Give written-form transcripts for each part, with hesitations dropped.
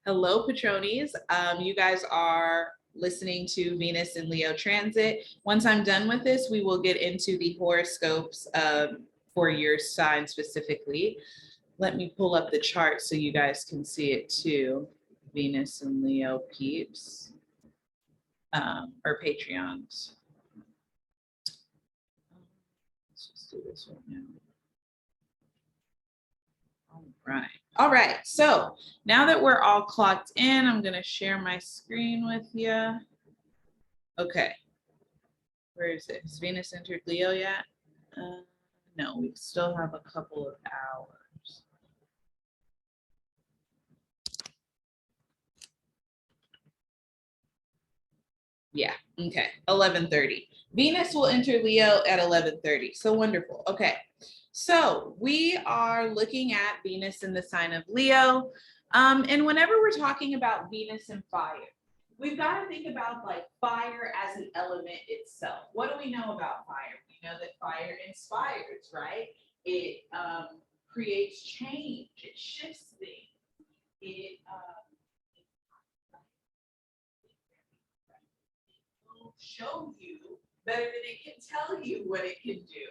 Hello, Patronis. You guys are listening to Venus and Leo transit. Once I'm done with this, we will get into the horoscopes for your sign specifically. Let me pull up the chart so you guys can see it too. Venus and Leo peeps or Patreons. Let's just do this right now. All right. So now that we're all clocked in, I'm going to share my screen with you. Okay. Where is it? Has Venus entered Leo yet? No, we still have a couple of hours. Yeah, okay, 11:30. Venus will enter Leo at 11:30. So wonderful. Okay, so we are looking at Venus in the sign of Leo. And whenever we're talking about Venus and fire, we've got to think about like fire as an element itself. What do we know about fire? We know that fire inspires, right? It creates change. It shifts things. It will show you better than it can tell you what it can do.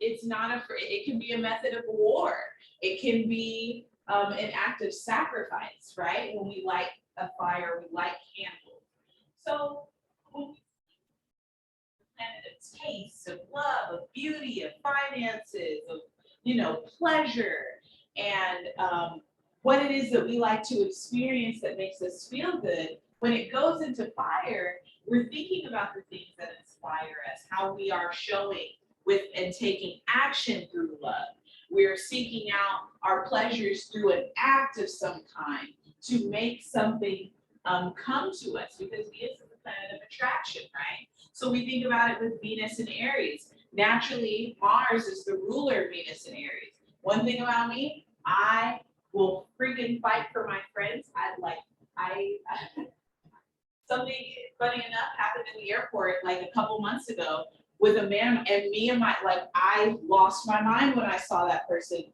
It's not it can be a method of war. It can be an act of sacrifice, right? When we light a fire, we light candles. So when we planet of taste, of love, of beauty, of finances, of pleasure, and what it is that we like to experience that makes us feel good. When it goes into fire, we're thinking about the things that inspire us, how we are showing with and taking action through love. We're seeking out our pleasures through an act of some kind to make something come to us, because Venus is the planet of attraction, right? So we think about it with Venus and Aries. Naturally, Mars is the ruler of Venus and Aries. One thing about me, I will freaking fight for my friends. Something funny enough happened in the airport like a couple months ago with a man, and me and I lost my mind when I saw that person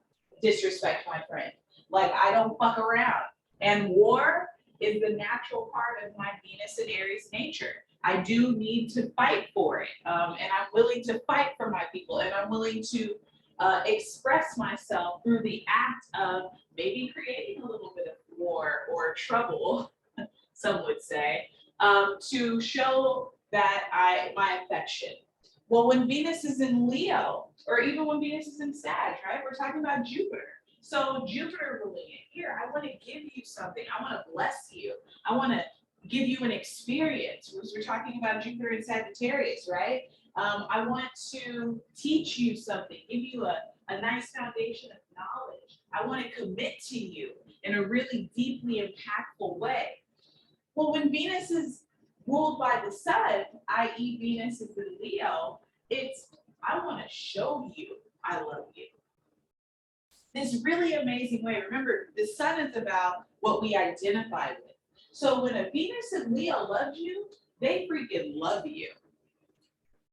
disrespect my friend. Like, I don't fuck around. And war is the natural part of my Venus and Aries nature. I do need to fight for it. And I'm willing to fight for my people, and I'm willing to express myself through the act of maybe creating a little bit of war or trouble, some would say, to show that my affection. Well, when Venus is in Leo, or even when Venus is in Sag, right? We're talking about Jupiter. So Jupiter ruling it. Here, I want to give you something. I want to bless you. I want to give you an experience. We're talking about Jupiter and Sagittarius, right? I want to teach you something, give you a nice foundation of knowledge. I want to commit to you in a really deeply impactful way. Well, when Venus is ruled by the sun, i.e. Venus is in Leo, I want to show you I love you. This really amazing way. Remember, the sun is about what we identify with. So when a Venus in Leo loves you, they freaking love you.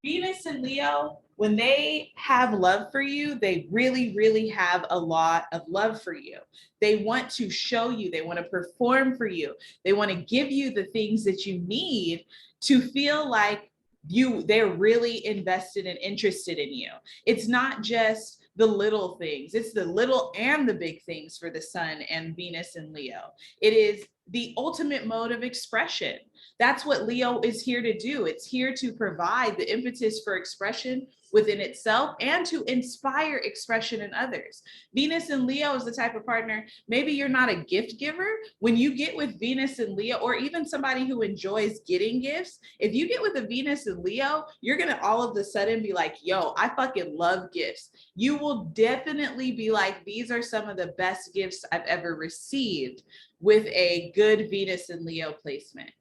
Venus and Leo, when they have love for you, they really, really have a lot of love for you. They want to show you, they want to perform for you. They want to give you the things that you need to feel like they're really invested and interested in you. It's not just the little things, it's the little and the big things for the sun and Venus and Leo. It is the ultimate mode of expression. That's what Leo is here to do. It's here to provide the impetus for expression within itself and to inspire expression in others. Venus and Leo is the type of partner, maybe you're not a gift giver. When you get with Venus and Leo, or even somebody who enjoys getting gifts, if you get with a Venus and Leo, you're gonna all of a sudden be like, yo, I fucking love gifts. You will definitely be like, these are some of the best gifts I've ever received with a good Venus and Leo placement.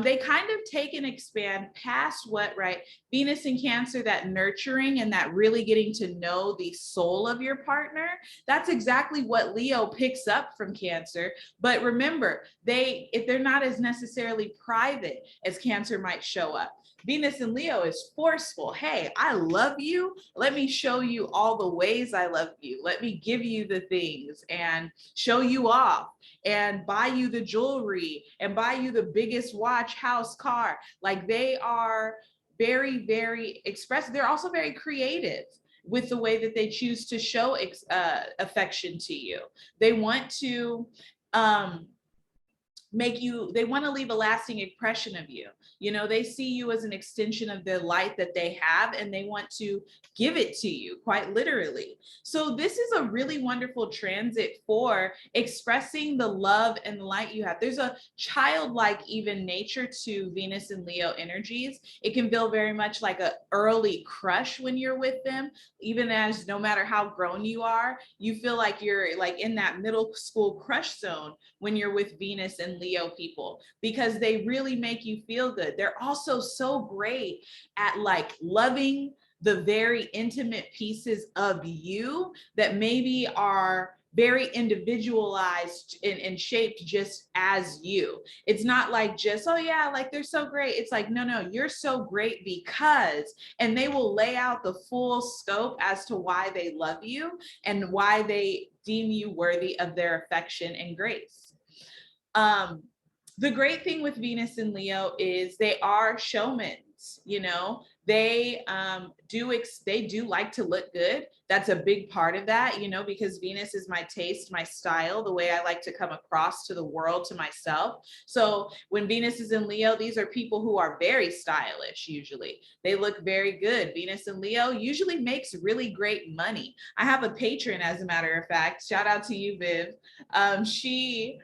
They kind of take and expand past what, right? Venus in Cancer, that nurturing and that really getting to know the soul of your partner. That's exactly what Leo picks up from Cancer. But remember, if they're not as necessarily private as Cancer might show up, Venus in Leo is forceful. Hey, I love you. Let me show you all the ways I love you. Let me give you the things and show you off and buy you the jewelry and buy you the biggest watch, house, car. Like they are very, very expressive. They're also very creative with the way that they choose to show affection to you. They want to they want to leave a lasting impression of you. You know, they see you as an extension of the light that they have, and they want to give it to you, quite literally. So this is a really wonderful transit for expressing the love and light you have. There's a childlike even nature to Venus and Leo energies. It can feel very much like an early crush when you're with them, even as no matter how grown you are, you feel like you're like in that middle school crush zone when you're with Venus and Leo people, because they really make you feel good. They're also so great at like loving the very intimate pieces of you that maybe are very individualized and shaped just as you. It's not like just, oh yeah, like they're so great. It's like, no, you're so great because, and they will lay out the full scope as to why they love you and why they deem you worthy of their affection and grace. The great thing with Venus and Leo is they are showmen. You know, they do like to look good. That's a big part of that, you know, because Venus is my taste, my style, the way I like to come across to the world, to myself. So when Venus is in Leo, these are people who are very stylish. Usually they look very good. Venus in Leo usually makes really great money. I have a patron, as a matter of fact, shout out to you, Viv. She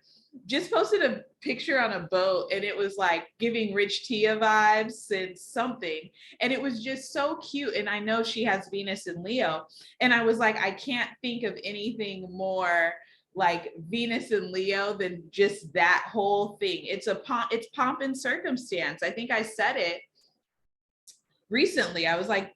just posted a picture on a boat, and it was like giving Rich Tia vibes and something, and it was just so cute. And I know she has Venus in Leo, and I was like, I can't think of anything more like Venus and Leo than just that whole thing. It's pomp and circumstance. I think I said it recently. I was like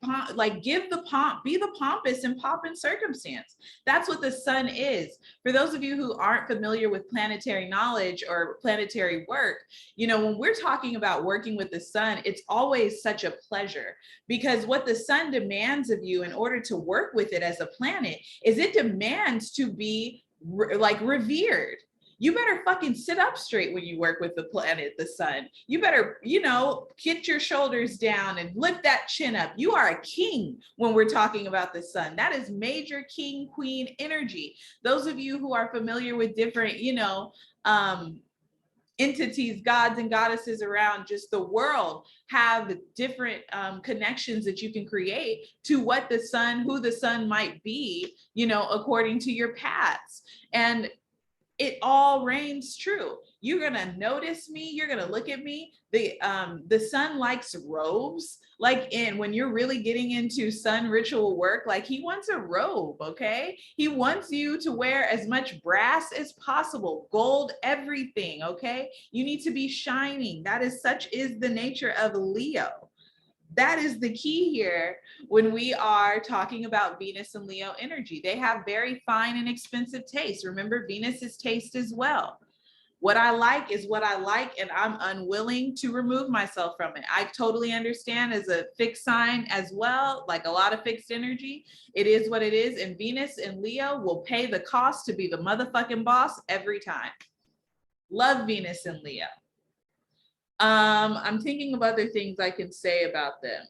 give the pomp, be the pompous and pomp and circumstance. That's what the sun is. For those of you who aren't familiar with planetary knowledge or planetary work, you know, when we're talking about working with the sun, it's always such a pleasure, because what the sun demands of you in order to work with it as a planet is it demands to be like revered. You better fucking sit up straight when you work with the planet, the sun. You better, you know, get your shoulders down and lift that chin up. You are a king when we're talking about the sun. That is major king, queen energy. Those of you who are familiar with different, you know, entities, gods and goddesses around just the world have different connections that you can create to what the sun, who the sun might be, you know, according to your paths. And it all reigns true. You're gonna notice me. You're gonna look at me. The sun likes robes. Like when you're really getting into sun ritual work, like he wants a robe, okay? He wants you to wear as much brass as possible, gold, everything, okay? You need to be shining. That is the nature of Leo. That is the key here when we are talking about Venus and Leo energy. They have very fine and expensive taste. Remember, Venus is taste as well. What I like is what I like, and I'm unwilling to remove myself from it. I totally understand as a fixed sign as well, like a lot of fixed energy. It is what it is, and Venus and Leo will pay the cost to be the motherfucking boss every time. Love Venus and Leo. I'm thinking of other things I can say about them.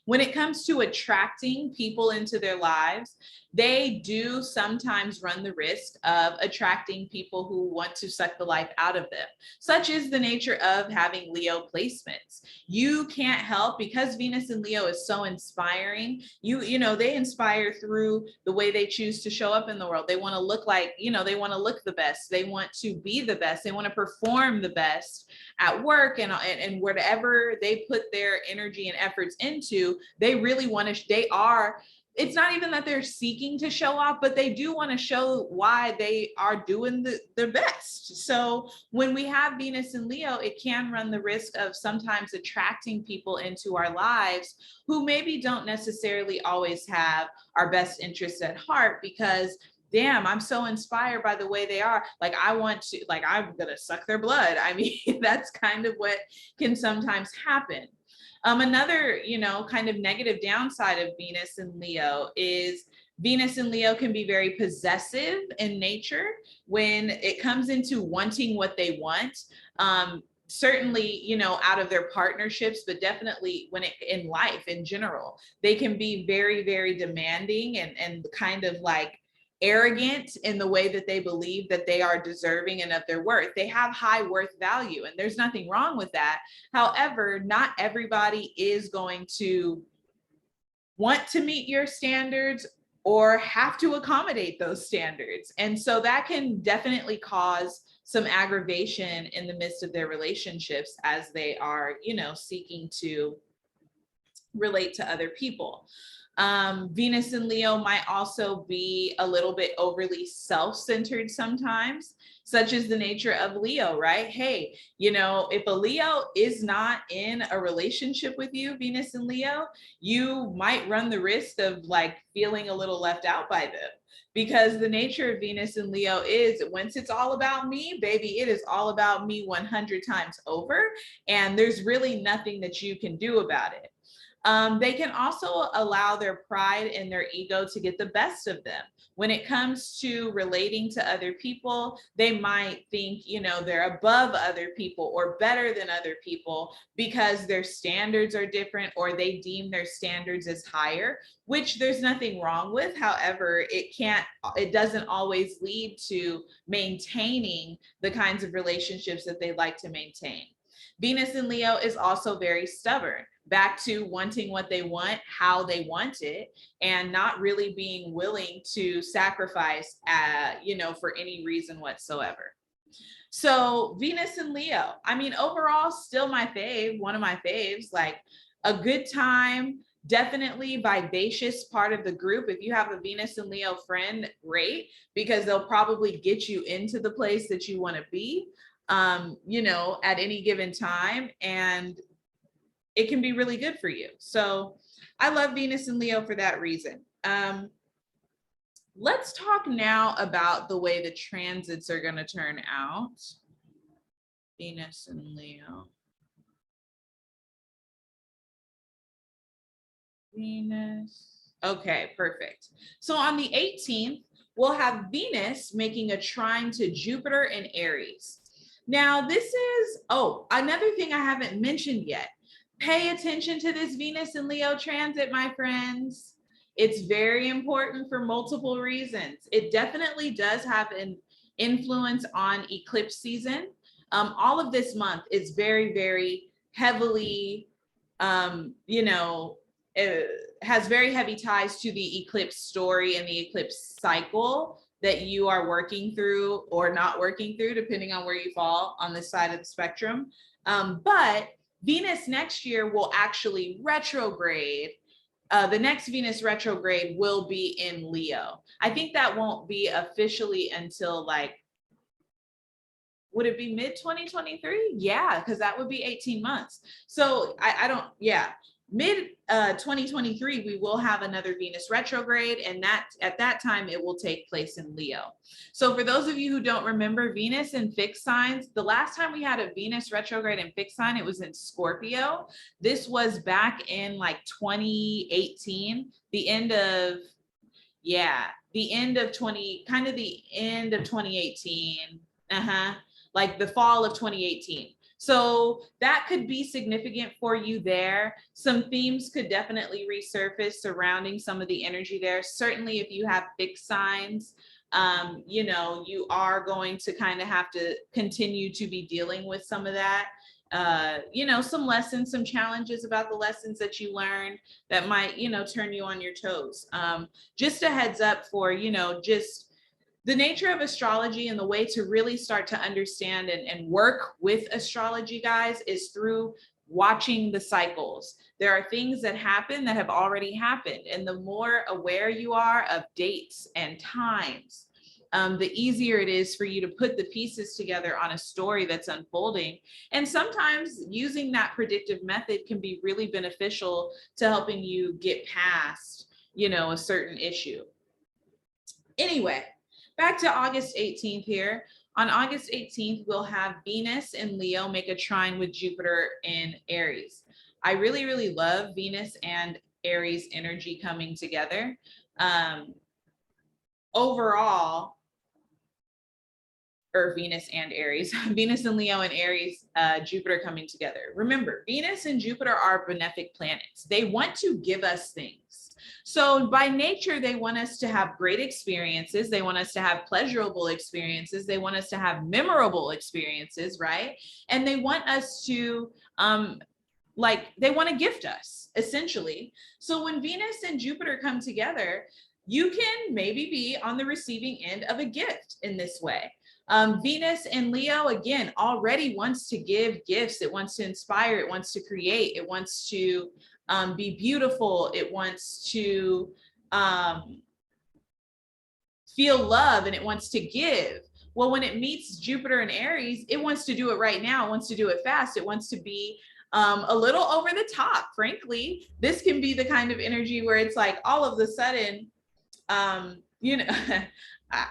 When it comes to attracting people into their lives, they do sometimes run the risk of attracting people who want to suck the life out of them. Such is the nature of having Leo placements. You can't help, because Venus and Leo is so inspiring. You know, they inspire through the way they choose to show up in the world. They want to look like, you know, they want to look the best. They want to be the best. They want to perform the best at work and whatever they put their energy and efforts into. They really want to, it's not even that they're seeking to show off, but they do want to show why they are doing their best. So when we have Venus and Leo, it can run the risk of sometimes attracting people into our lives who maybe don't necessarily always have our best interests at heart, because damn, I'm so inspired by the way they are. Like, I want to, like, I'm gonna suck their blood. I mean, that's kind of what can sometimes happen. Another, kind of negative downside of Venus and Leo is Venus and Leo can be very possessive in nature when it comes into wanting what they want. Certainly, out of their partnerships, but definitely when it in life in general, they can be very, very demanding and kind of like arrogant in the way that they believe that they are deserving and of their worth. They have high worth value, and there's nothing wrong with that. However, not everybody is going to want to meet your standards or have to accommodate those standards. And so that can definitely cause some aggravation in the midst of their relationships as they are, seeking to relate to other people. Venus and Leo might also be a little bit overly self-centered sometimes, such as the nature of Leo, right? Hey, if a Leo is not in a relationship with you, Venus and Leo, you might run the risk of like feeling a little left out by them. Because the nature of Venus and Leo is once it's all about me, baby, it is all about me 100 times over. And there's really nothing that you can do about it. They can also allow their pride and their ego to get the best of them. When it comes to relating to other people, they might think, they're above other people or better than other people because their standards are different or they deem their standards as higher, which there's nothing wrong with. However, it doesn't always lead to maintaining the kinds of relationships that they like to maintain. Venus in Leo is also very stubborn, back to wanting what they want, how they want it, and not really being willing to sacrifice, for any reason whatsoever. So Venus and Leo, I mean, overall, still my fave, one of my faves, like a good time, definitely vivacious part of the group. If you have a Venus and Leo friend, great, because they'll probably get you into the place that you want to be, at any given time. And it can be really good for you. So I love Venus and Leo for that reason. Let's talk now about the way the transits are going to turn out. Venus and Leo. Venus. Okay, perfect. So on the 18th, we'll have Venus making a trine to Jupiter in Aries. Now, this is, another thing I haven't mentioned yet. Pay attention to this Venus and Leo transit, my friends. It's very important for multiple reasons. It definitely does have an influence on eclipse season. All of this month is very, very heavily, it has very heavy ties to the eclipse story and the eclipse cycle that you are working through or not working through, depending on where you fall on this side of the spectrum. But Venus next year will actually retrograde. The next Venus retrograde will be in Leo. I think that won't be officially until would it be mid 2023? Yeah, because that would be 18 months. So mid 2023, we will have another Venus retrograde, and that at that time it will take place in Leo. So for those of you who don't remember Venus in fixed signs, the last time we had a Venus retrograde in fixed sign, it was in Scorpio. This was back in 2018, the end of 2018, like the fall of 2018. So that could be significant for you there. Some themes could definitely resurface surrounding some of the energy there. Certainly if you have fixed signs, you are going to kind of have to continue to be dealing with some of that. Some lessons, some challenges about the lessons that you learned that might, turn you on your toes. Just a heads up for, just the nature of astrology and the way to really start to understand and work with astrology, guys, is through watching the cycles. There are things that happen that have already happened. And the more aware you are of dates and times, the easier it is for you to put the pieces together on a story that's unfolding. And sometimes using that predictive method can be really beneficial to helping you get past, a certain issue. Anyway, back to August 18th here. On August 18th, we'll have Venus and Leo make a trine with Jupiter in Aries. I really, really love Venus and Aries energy coming together. Overall, or Venus and Aries, Venus and Leo and Aries, Jupiter coming together. Remember, Venus and Jupiter are benefic planets. They want to give us things. So by nature, they want us to have great experiences. They want us to have pleasurable experiences. They want us to have memorable experiences, right? And they want us to, they want to gift us, essentially. So when Venus and Jupiter come together, you can maybe be on the receiving end of a gift in this way. Venus and Leo, again, already wants to give gifts. It wants to inspire. It wants to create. It wants to be beautiful. It wants to feel love, and it wants to give. Well, when it meets Jupiter and Aries, it wants to do it right now. It wants to do it fast. It wants to be a little over the top, frankly. This can be the kind of energy where it's like all of a sudden,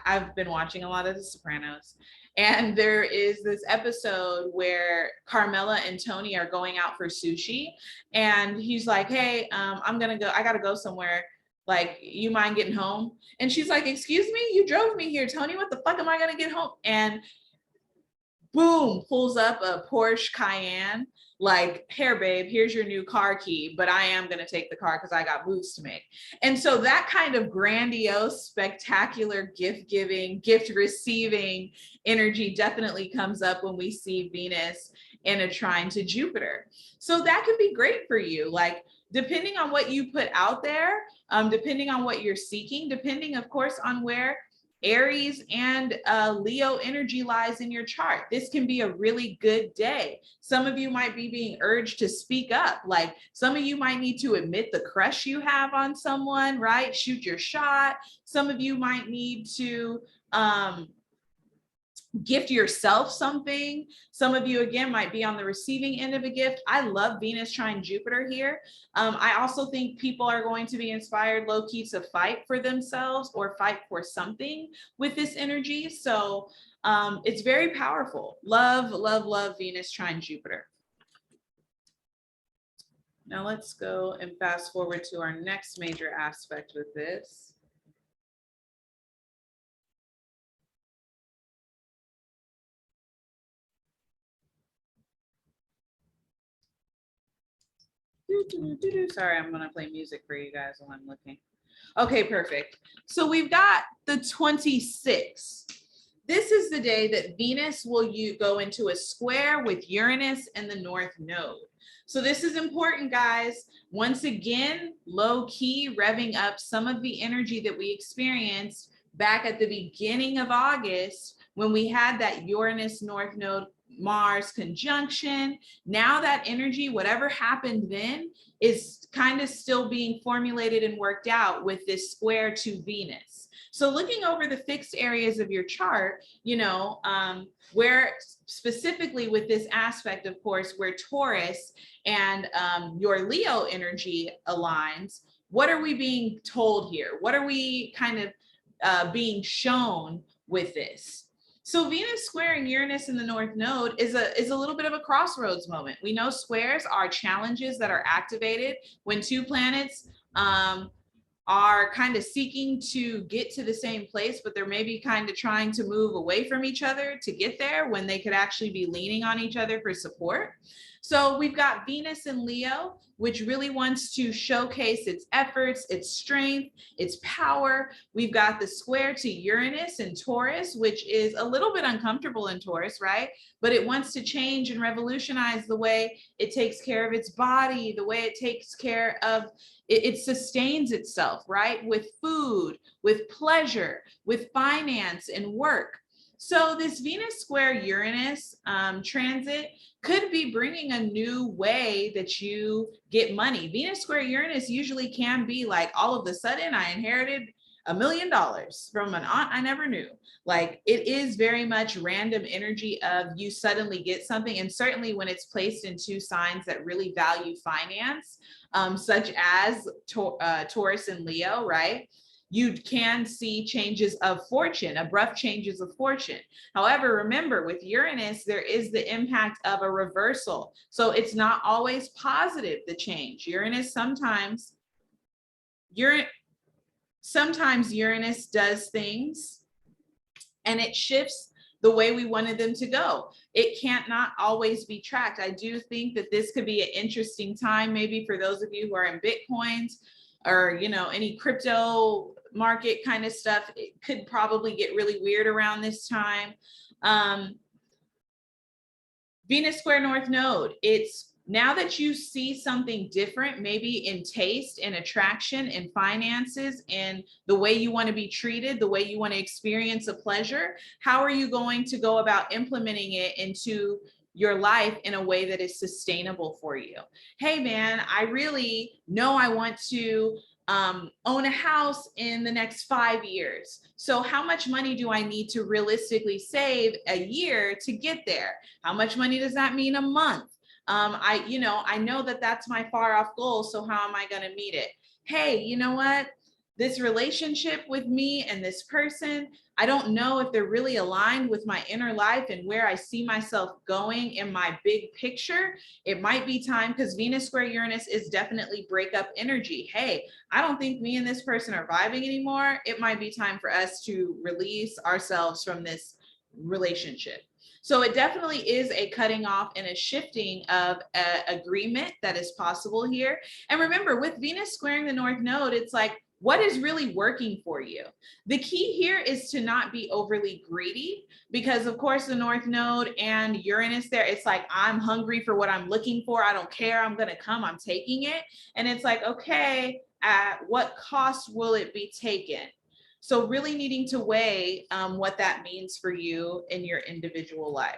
I've been watching a lot of The Sopranos, and there is this episode where Carmela and Tony are going out for sushi, and he's like, hey, I gotta go somewhere. Like, you mind getting home? And she's like, excuse me, you drove me here, Tony, what the fuck am I gonna get home? And boom, pulls up a Porsche Cayenne, like, here, babe, here's your new car key, but I am going to take the car because I got moves to make. And so that kind of grandiose, spectacular gift giving, gift receiving energy definitely comes up when we see Venus in a trine to Jupiter. So that could be great for you. Like, depending on what you put out there, depending on what you're seeking, depending, of course, on where Aries and Leo energy lies in your chart. This can be a really good day. Some of you might be being urged to speak up. Like, some of you might need to admit the crush you have on someone, right? Shoot your shot. Some of you might need to gift yourself something. Some of you, again, might be on the receiving end of a gift. I love Venus trine Jupiter here. I also think people are going to be inspired low-key to fight for themselves or fight for something with this energy. So it's very powerful. Love, love, love Venus trine Jupiter. Now let's go and fast forward to our next major aspect with this. Sorry, I'm gonna play music for you guys while I'm looking. Okay, perfect. So we've got the 26th. This is the day that Venus will go into a square with Uranus and the North Node. So this is important, guys. Once again, low key revving up some of the energy that we experienced back at the beginning of August when we had that Uranus North Node Mars conjunction. Now that energy, whatever happened then, is kind of still being formulated and worked out with this square to Venus. So looking over the fixed areas of your chart, where specifically with this aspect, of course, where Taurus and your Leo energy aligns, what are we being told here? What are we kind of being shown with this? So Venus squaring Uranus in the North Node is a little bit of a crossroads moment. We know squares are challenges that are activated when two planets are kind of seeking to get to the same place, but they're maybe kind of trying to move away from each other to get there when they could actually be leaning on each other for support. So we've got Venus in Leo, which really wants to showcase its efforts, its strength, its power. We've got the square to Uranus in Taurus, which is a little bit uncomfortable in Taurus, right? But it wants to change and revolutionize the way it takes care of its body, the way it takes care of, it sustains itself, right? With food, with pleasure, with finance and work. So this Venus square Uranus transit could be bringing a new way that you get money. Venus square Uranus usually can be like, all of a sudden I inherited $1 million from an aunt I never knew. Like, it is very much random energy of you suddenly get something. And certainly when it's placed in two signs that really value finance, such as Taurus and Leo, right? you can see changes of fortune, abrupt changes of fortune. However, remember with Uranus, there is the impact of a reversal. So it's not always positive, the change. Sometimes Uranus does things and it shifts the way we wanted them to go. It can't not always be tracked. I do think that this could be an interesting time, maybe for those of you who are in Bitcoins or, you know, any crypto market kind of stuff. It could probably get really weird around this time. Venus square North Node, it's now that you see something different, maybe in taste and attraction and finances and the way you want to be treated, the way you want to experience a pleasure, how are you going to go about implementing it into your life in a way that is sustainable for you? Hey man, I really know I want to own a house in the next 5 years. So how much money do I need to realistically save a year to get there? How much money does that mean a month? I know that that's my far off goal. So how am I going to meet it? Hey, you know what? This relationship with me and this person, I don't know if they're really aligned with my inner life and where I see myself going in my big picture. It might be time, because Venus square Uranus is definitely breakup energy. Hey, I don't think me and this person are vibing anymore. It might be time for us to release ourselves from this relationship. So it definitely is a cutting off and a shifting of agreement that is possible here. And remember, with Venus squaring the North Node, it's like, what is really working for you? The key here is to not be overly greedy, because of course the North Node and Uranus there, it's like, I'm hungry for what I'm looking for. I don't care. I'm going to come. I'm taking it. And it's like, okay, at what cost will it be taken? So really needing to weigh what that means for you in your individual life.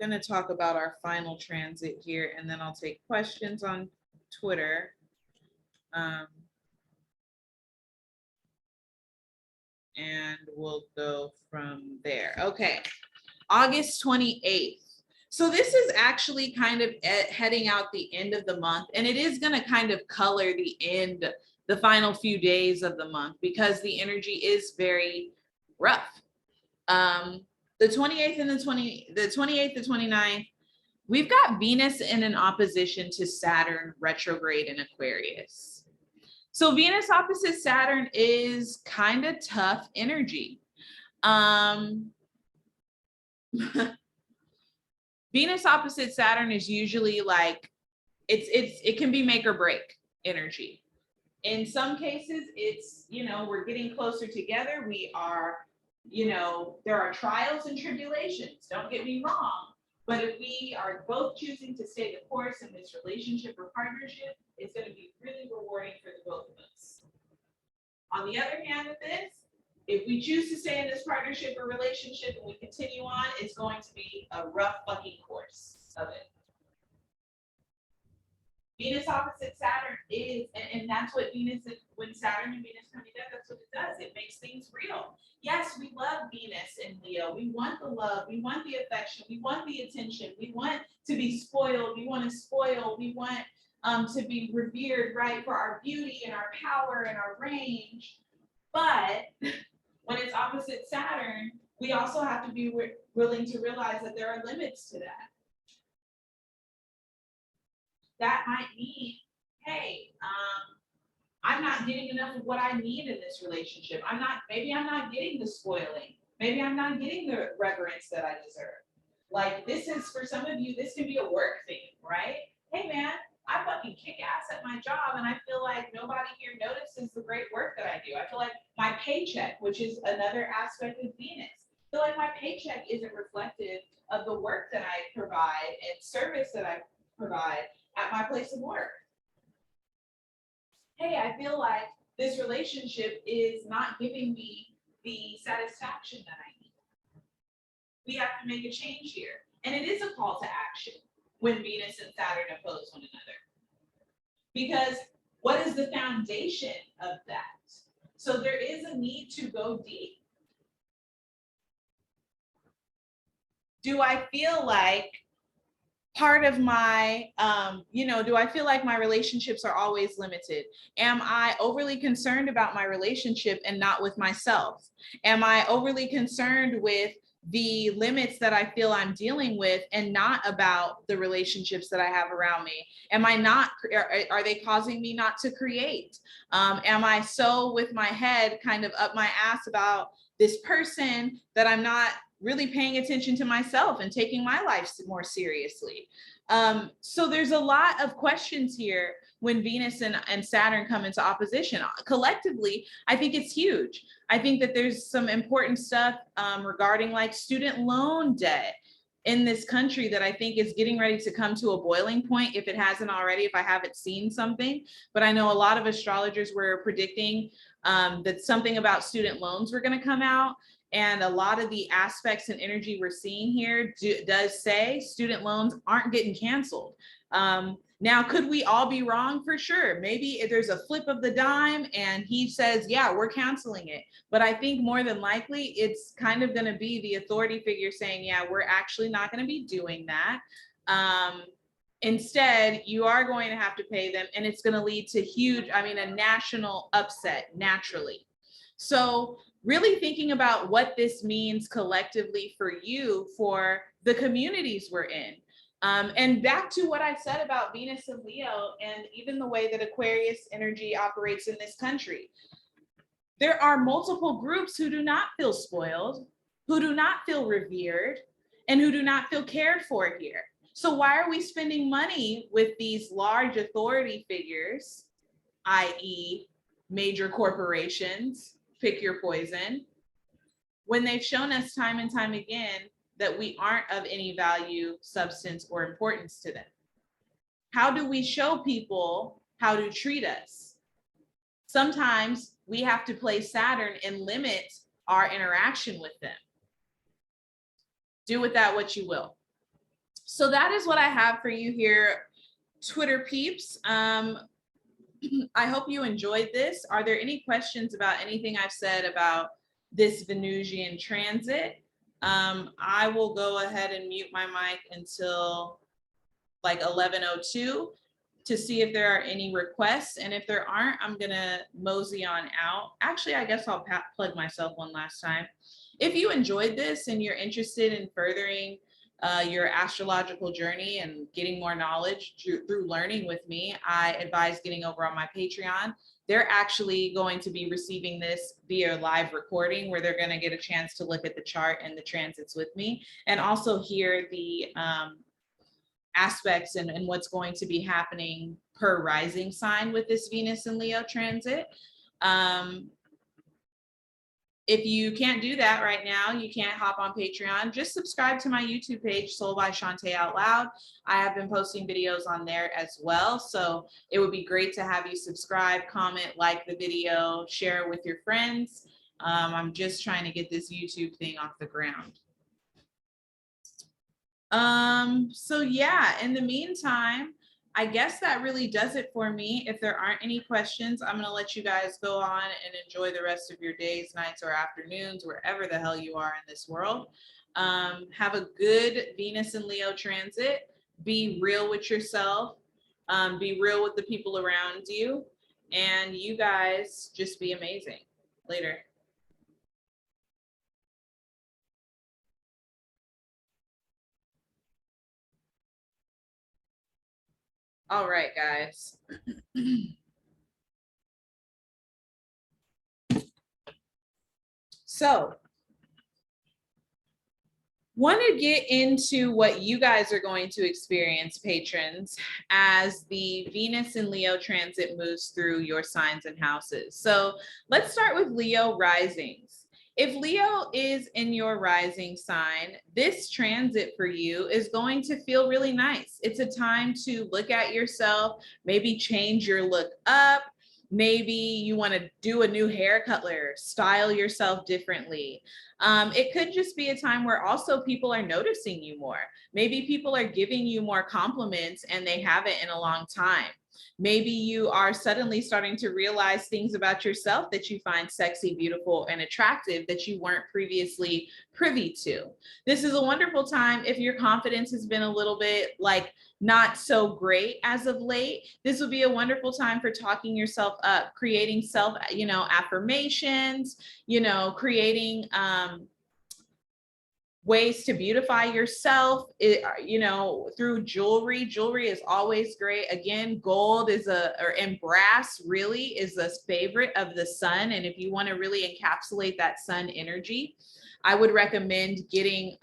I'm going to talk about our final transit here, and then I'll take questions on Twitter. And we'll go from there. Okay, August 28th. So this is actually kind of heading out the end of the month, and it is going to kind of color the end, the final few days of the month, because the energy is very rough. The 28th and the 28th, the 29th, we've got Venus in an opposition to Saturn retrograde in Aquarius. So Venus opposite Saturn is kind of tough energy. Venus opposite Saturn is usually like, it can be make or break energy. In some cases, it's, we're getting closer together. We are, there are trials and tribulations. Don't get me wrong. But if we are both choosing to stay the course in this relationship or partnership, it's going to be really rewarding for the both of us. On the other hand of this, if we choose to stay in this partnership or relationship and we continue on, it's going to be a rough fucking course of it. Venus opposite Saturn is, and that's what Venus, when Saturn and Venus come together, that's what it does. It makes things real. Yes, we love Venus and Leo. We want the love. We want the affection. We want the attention. We want to be spoiled. We want to spoil. We want to be revered, right, for our beauty and our power and our range. But when it's opposite Saturn, we also have to be willing to realize that there are limits to that. That might mean, hey, I'm not getting enough of what I need in this relationship. Maybe I'm not getting the spoiling. Maybe I'm not getting the reverence that I deserve. Like, this is, for some of you, this can be a work thing, right? Hey man, I fucking kick ass at my job and I feel like nobody here notices the great work that I do. I feel like my paycheck, which is another aspect of Venus, I feel like my paycheck isn't reflective of the work that I provide and service that I provide at my place of work. Hey, I feel like this relationship is not giving me the satisfaction that I need. We have to make a change here. And it is a call to action when Venus and Saturn oppose one another. Because what is the foundation of that? So there is a need to go deep. Do I feel like part of my, do I feel like my relationships are always limited? Am I overly concerned about my relationship and not with myself? Am I overly concerned with the limits that I feel I'm dealing with and not about the relationships that I have around me? Am I not, are they causing me not to create? Am I so with my head kind of up my ass about this person that I'm not really paying attention to myself and taking my life more seriously? So there's a lot of questions here when Venus and Saturn come into opposition. Collectively, I think it's huge. I think that there's some important stuff regarding like student loan debt in this country that I think is getting ready to come to a boiling point, if it hasn't already, if I haven't seen something. But I know a lot of astrologers were predicting that something about student loans were going to come out. And a lot of the aspects and energy we're seeing here does say student loans aren't getting canceled. Now, could we all be wrong? For sure. Maybe if there's a flip of the dime and he says, yeah, we're canceling it. But I think more than likely, it's kind of going to be the authority figure saying, yeah, we're actually not going to be doing that. Instead, you are going to have to pay them, and it's going to lead to a national upset naturally. So really thinking about what this means collectively for you, for the communities we're in. And back to what I said about Venus and Leo, and even the way that Aquarius energy operates in this country. There are multiple groups who do not feel spoiled, who do not feel revered, and who do not feel cared for here. So why are we spending money with these large authority figures, i.e. major corporations, pick your poison, when they've shown us time and time again that we aren't of any value, substance, or importance to them? How do we show people how to treat us? Sometimes we have to play Saturn and limit our interaction with them. Do with that what you will. So that is what I have for you here, Twitter peeps. I hope you enjoyed this. Are there any questions about anything I've said about this Venusian transit? I will go ahead and mute my mic until like 11:02 to see if there are any requests. And if there aren't, I'm gonna mosey on out. Actually, I guess I'll plug myself one last time. If you enjoyed this and you're interested in furthering your astrological journey and getting more knowledge through learning with me, I advise getting over on my Patreon. They're actually going to be receiving this via live recording, where they're going to get a chance to look at the chart and the transits with me, and also hear the aspects and what's going to be happening per rising sign with this Venus and Leo transit. If you can't do that right now, you can't hop on Patreon, just subscribe to my YouTube page, Soul by Shantae Out Loud. I have been posting videos on there as well. So it would be great to have you subscribe, comment, like the video, share it with your friends. I'm just trying to get this YouTube thing off the ground. So yeah, in the meantime, I guess that really does it for me. If there aren't any questions, I'm going to let you guys go on and enjoy the rest of your days, nights, or afternoons, wherever the hell you are in this world. Have a good Venus and Leo transit. Be real with yourself. Be real with the people around you. And you guys just be amazing. Later. All right, guys. So, want to get into what you guys are going to experience, patrons, as the Venus and Leo transit moves through your signs and houses. So let's start with Leo risings. If Leo is in your rising sign, this transit for you is going to feel really nice. It's a time to look at yourself, maybe change your look up. Maybe you want to do a new hair color, style yourself differently. It could just be a time where also people are noticing you more. Maybe people are giving you more compliments and they haven't in a long time. Maybe you are suddenly starting to realize things about yourself that you find sexy, beautiful, and attractive that you weren't previously privy to. This is a wonderful time if your confidence has been a little bit like not so great as of late. This would be a wonderful time for talking yourself up, creating self, affirmations, creating ways to beautify yourself, through jewelry. Jewelry is always great. Again, gold and brass really is a favorite of the sun. And if you want to really encapsulate that sun energy, I would recommend getting,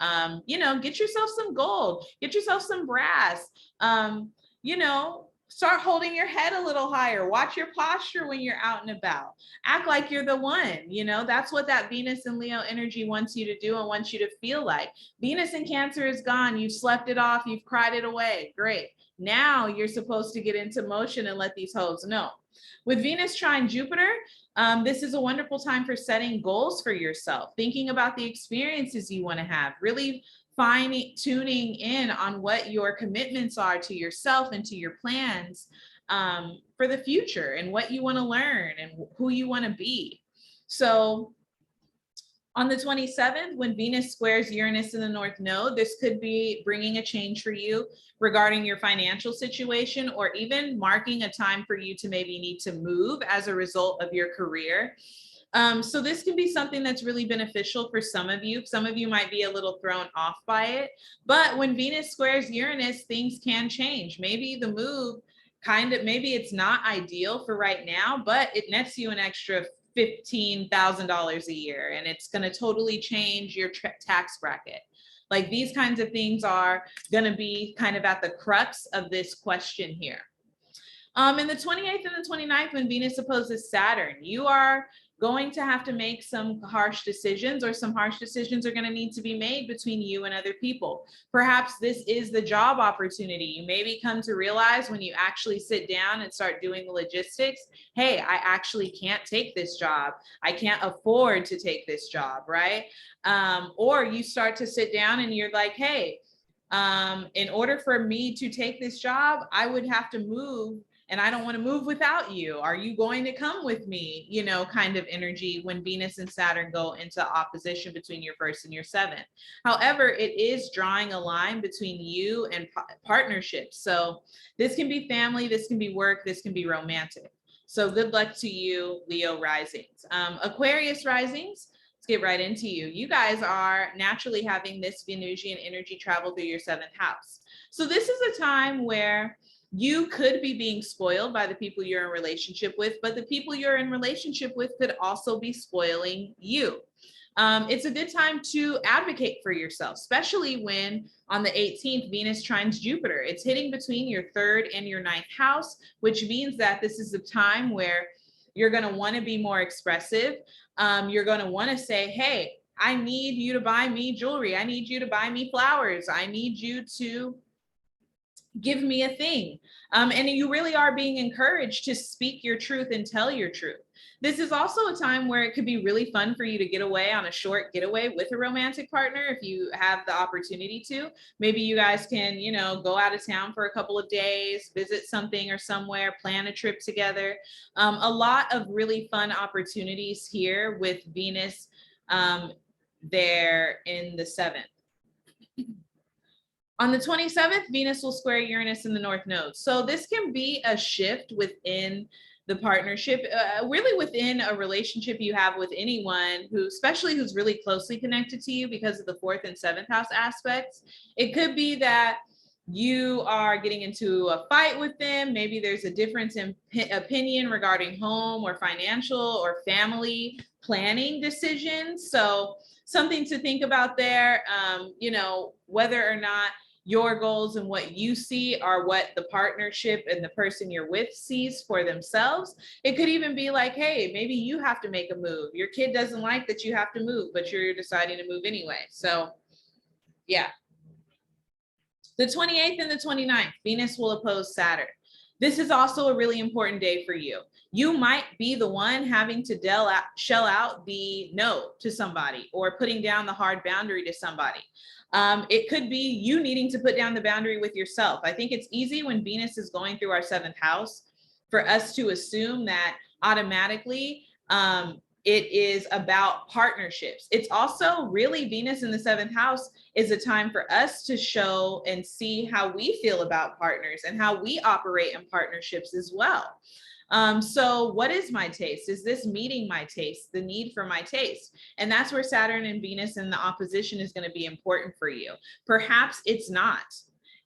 get yourself some gold, get yourself some brass, start holding your head a little higher. Watch your posture when you're out and about. Act like you're the one. That's what that Venus and Leo energy wants you to do and wants you to feel like. Venus in Cancer is gone. You've slept it off. You've cried it away. Great. Now you're supposed to get into motion and let these hoes know. With Venus trine Jupiter, this is a wonderful time for setting goals for yourself, thinking about the experiences you want to have, really tuning in on what your commitments are to yourself and to your plans for the future and what you want to learn and who you want to be. So on the 27th, when Venus squares Uranus in the North Node, this could be bringing a change for you regarding your financial situation, or even marking a time for you to maybe need to move as a result of your career. So this can be something that's really beneficial for some of you. Some of you might be a little thrown off by it, but when Venus squares Uranus, things can change. Maybe the move maybe it's not ideal for right now, but it nets you an extra $15,000 a year, and it's going to totally change your tax bracket. Like, these kinds of things are going to be kind of at the crux of this question here. In the 28th and the 29th, when Venus opposes Saturn, you are going to have to make some harsh decisions, or some harsh decisions are going to need to be made between you and other people. Perhaps this is the job opportunity. You maybe come to realize when you actually sit down and start doing the logistics, hey, I actually can't take this job. I can't afford to take this job, right? Or you start to sit down and you're like, hey, in order for me to take this job, I would have to move, and I don't want to move without you. Are you going to come with me? Kind of energy when Venus and Saturn go into opposition between your first and your seventh. However, it is drawing a line between you and partnerships. So this can be family, this can be work, this can be romantic. So good luck to you, Leo risings. Aquarius risings, let's get right into you. You guys are naturally having this Venusian energy travel through your seventh house. So this is a time where you could be being spoiled by the people you're in relationship with, but the people you're in relationship with could also be spoiling you. It's a good time to advocate for yourself, especially when on the 18th, Venus trines Jupiter. It's hitting between your third and your ninth house, which means that this is a time where you're going to want to be more expressive. You're going to want to say, hey, I need you to buy me jewelry. I need you to buy me flowers. I need you to give me a thing. And you really are being encouraged to speak your truth and tell your truth. This is also a time where it could be really fun for you to get away on a short getaway with a romantic partner if you have the opportunity to. Maybe you guys can, go out of town for a couple of days, visit something or somewhere, plan a trip together. A lot of really fun opportunities here with Venus there in the seventh. On the 27th, Venus will square Uranus in the North Node. So this can be a shift within the partnership, really within a relationship you have with anyone especially who's really closely connected to you because of the fourth and seventh house aspects. It could be that you are getting into a fight with them. Maybe there's a difference in opinion regarding home or financial or family planning decisions. So something to think about there, whether or not your goals and what you see are what the partnership and the person you're with sees for themselves. It could even be like, hey, maybe you have to make a move. Your kid doesn't like that you have to move, but you're deciding to move anyway. So yeah. The 28th and the 29th, Venus will oppose Saturn. This is also a really important day for you. You might be the one having to shell out the no to somebody, or putting down the hard boundary to somebody. It could be you needing to put down the boundary with yourself. I think it's easy when Venus is going through our seventh house for us to assume that automatically it is about partnerships. It's also really Venus in the 7th house is a time for us to show and see how we feel about partners and how we operate in partnerships as well. So what is my taste? Is this meeting my taste, the need for my taste? And that's where Saturn and Venus in the opposition is going to be important for you. Perhaps it's not.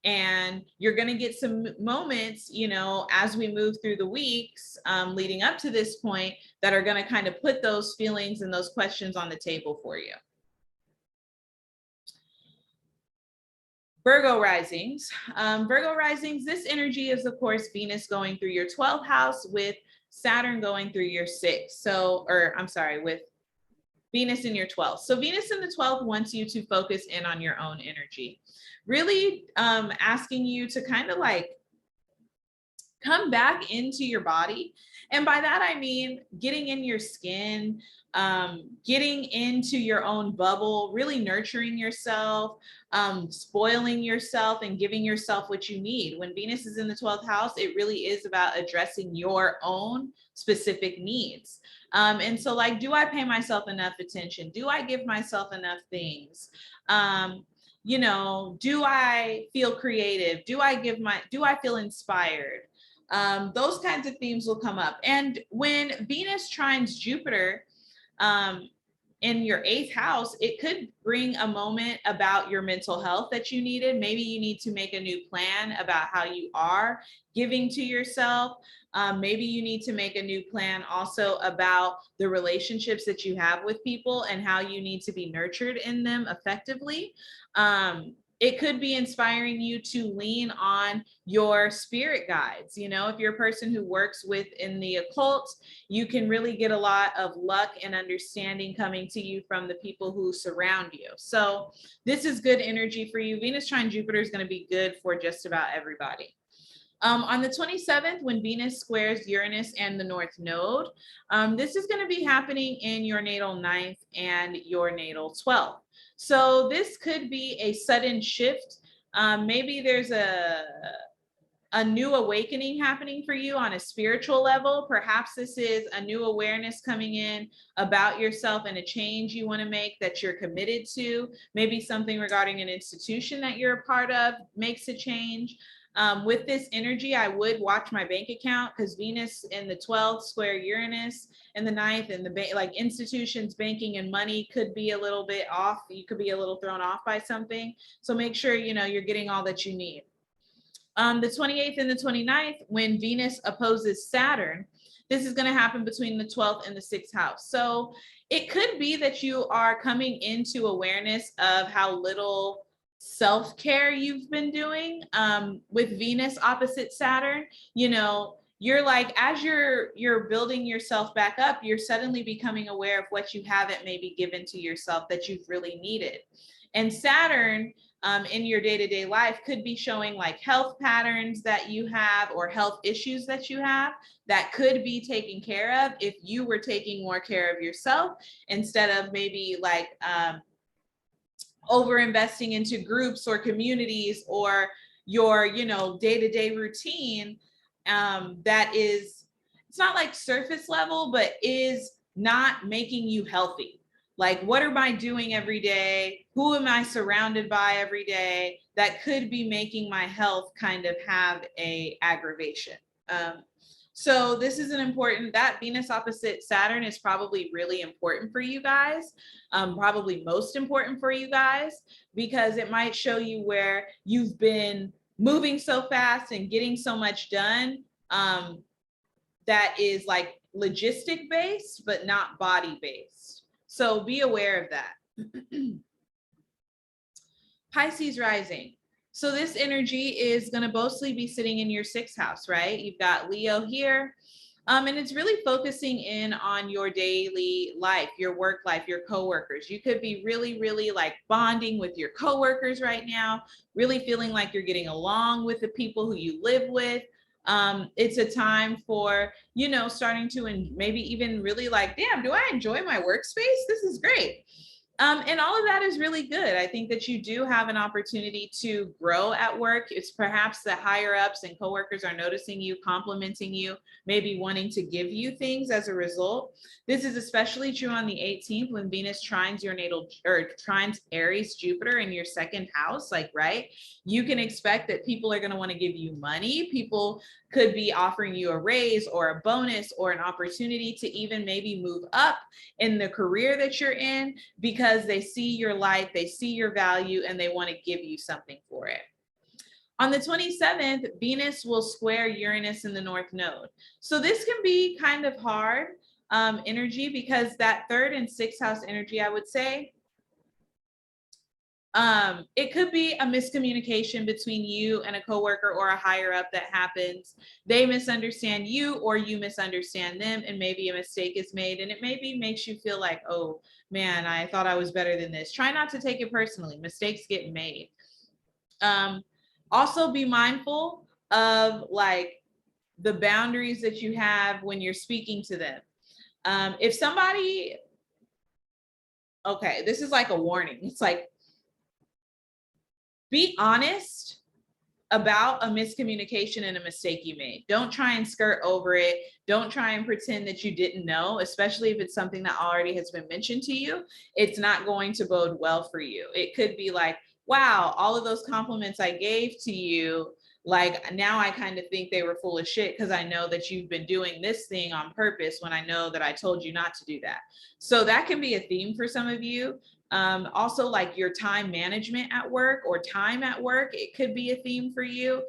And you're going to get some moments, you know, as we move through the weeks leading up to this point that are going to kind of put those feelings and those questions on the table for you. Virgo risings. Virgo risings, this energy is, of course, Venus going through your 12th house with Saturn going through your 6th. So, or I'm sorry, with Venus in your 12th. So Venus in the 12th wants you to focus in on your own energy. Really asking you to kind of like come back into your body. And by that, I mean getting in your skin, getting into your own bubble, really nurturing yourself, spoiling yourself and giving yourself what you need. When Venus is in the 12th house, it really is about addressing your own specific needs. And so like, do I pay myself enough attention? Do I give myself enough things? You know, do I feel creative? Do I feel inspired? Those kinds of themes will come up. And when Venus trines Jupiter in your 8th house, it could bring a moment about your mental health that you needed. Maybe you need to make a new plan about how you are giving to yourself. Maybe you need to make a new plan also about the relationships that you have with people and how you need to be nurtured in them effectively. It could be inspiring you to lean on your spirit guides. You know, if you're a person who works within the occult, you can really get a lot of luck and understanding coming to you from the people who surround you. So this is good energy for you. Venus trine Jupiter is going to be good for just about everybody. On the 27th, when Venus squares Uranus and the North Node, this is going to be happening in your natal 9th and your natal 12th. So this could be a sudden shift. Maybe there's a new awakening happening for you on a spiritual level. Perhaps this is a new awareness coming in about yourself and a change you want to make that you're committed to. Maybe something regarding an institution that you're a part of makes a change. With this energy, I would watch my bank account because Venus in the 12th square Uranus in the 9th, and the like institutions, banking and money could be a little bit off. You could be a little thrown off by something. So make sure, you know, you're getting all that you need. The 28th and the 29th, when Venus opposes Saturn, this is going to happen between the 12th and the 6th house. So it could be that you are coming into awareness of how little self-care you've been doing with Venus opposite Saturn. You know, you're like, as you're building yourself back up, you're suddenly becoming aware of what you haven't maybe given to yourself that you've really needed. And Saturn in your day-to-day life could be showing like health patterns that you have or health issues that you have that could be taken care of if you were taking more care of yourself instead of maybe like over investing into groups or communities or your, you know, day-to-day routine that is, it's not like surface level, but is not making you healthy. Like, what am I doing every day? Who am I surrounded by every day that could be making my health kind of have a aggravation? So this is an important, that Venus opposite Saturn is probably really important for you guys, probably most important for you guys, because it might show you where you've been moving so fast and getting so much done that is like logistic based, but not body based. So be aware of that. Pisces rising. So this energy is going to mostly be sitting in your 6th house, right? You've got Leo here. And it's really focusing in on your daily life, your work life, your coworkers. You could be really, really like bonding with your coworkers right now, really feeling like you're getting along with the people who you live with. It's a time for, you know, starting to and maybe even really like, damn, do I enjoy my workspace? This is great. And all of that is really good. I think that you do have an opportunity to grow at work. It's perhaps the higher ups and coworkers are noticing you, complimenting you, maybe wanting to give you things as a result. This is especially true on the 18th when Venus trines your natal or trines Aries, Jupiter in your second house. Like, right? You can expect that people are going to want to give you money. People could be offering you a raise or a bonus or an opportunity to even maybe move up in the career that you're in because they see your light, they see your value, and they want to give you something for it. On the 27th, Venus will square Uranus in the North Node. So this can be kind of hard energy because that third and sixth house energy, I would say, it could be a miscommunication between you and a coworker or a higher up that happens. They misunderstand you or you misunderstand them, and maybe a mistake is made, and it maybe makes you feel like, oh man, I thought I was better than this. Try not to take it personally. Mistakes get made. Also be mindful of like the boundaries that you have when you're speaking to them. If somebody, okay, this is like a warning. It's like, be honest about a miscommunication and a mistake you made. Don't try and skirt over it. Don't try and pretend that you didn't know, especially if it's something that already has been mentioned to you. It's not going to bode well for you. It could be like, wow, all of those compliments I gave to you, like now I kind of think they were full of shit because I know that you've been doing this thing on purpose when I know that I told you not to do that. So that can be a theme for some of you. Also, like your time management at work or time at work, it could be a theme for you.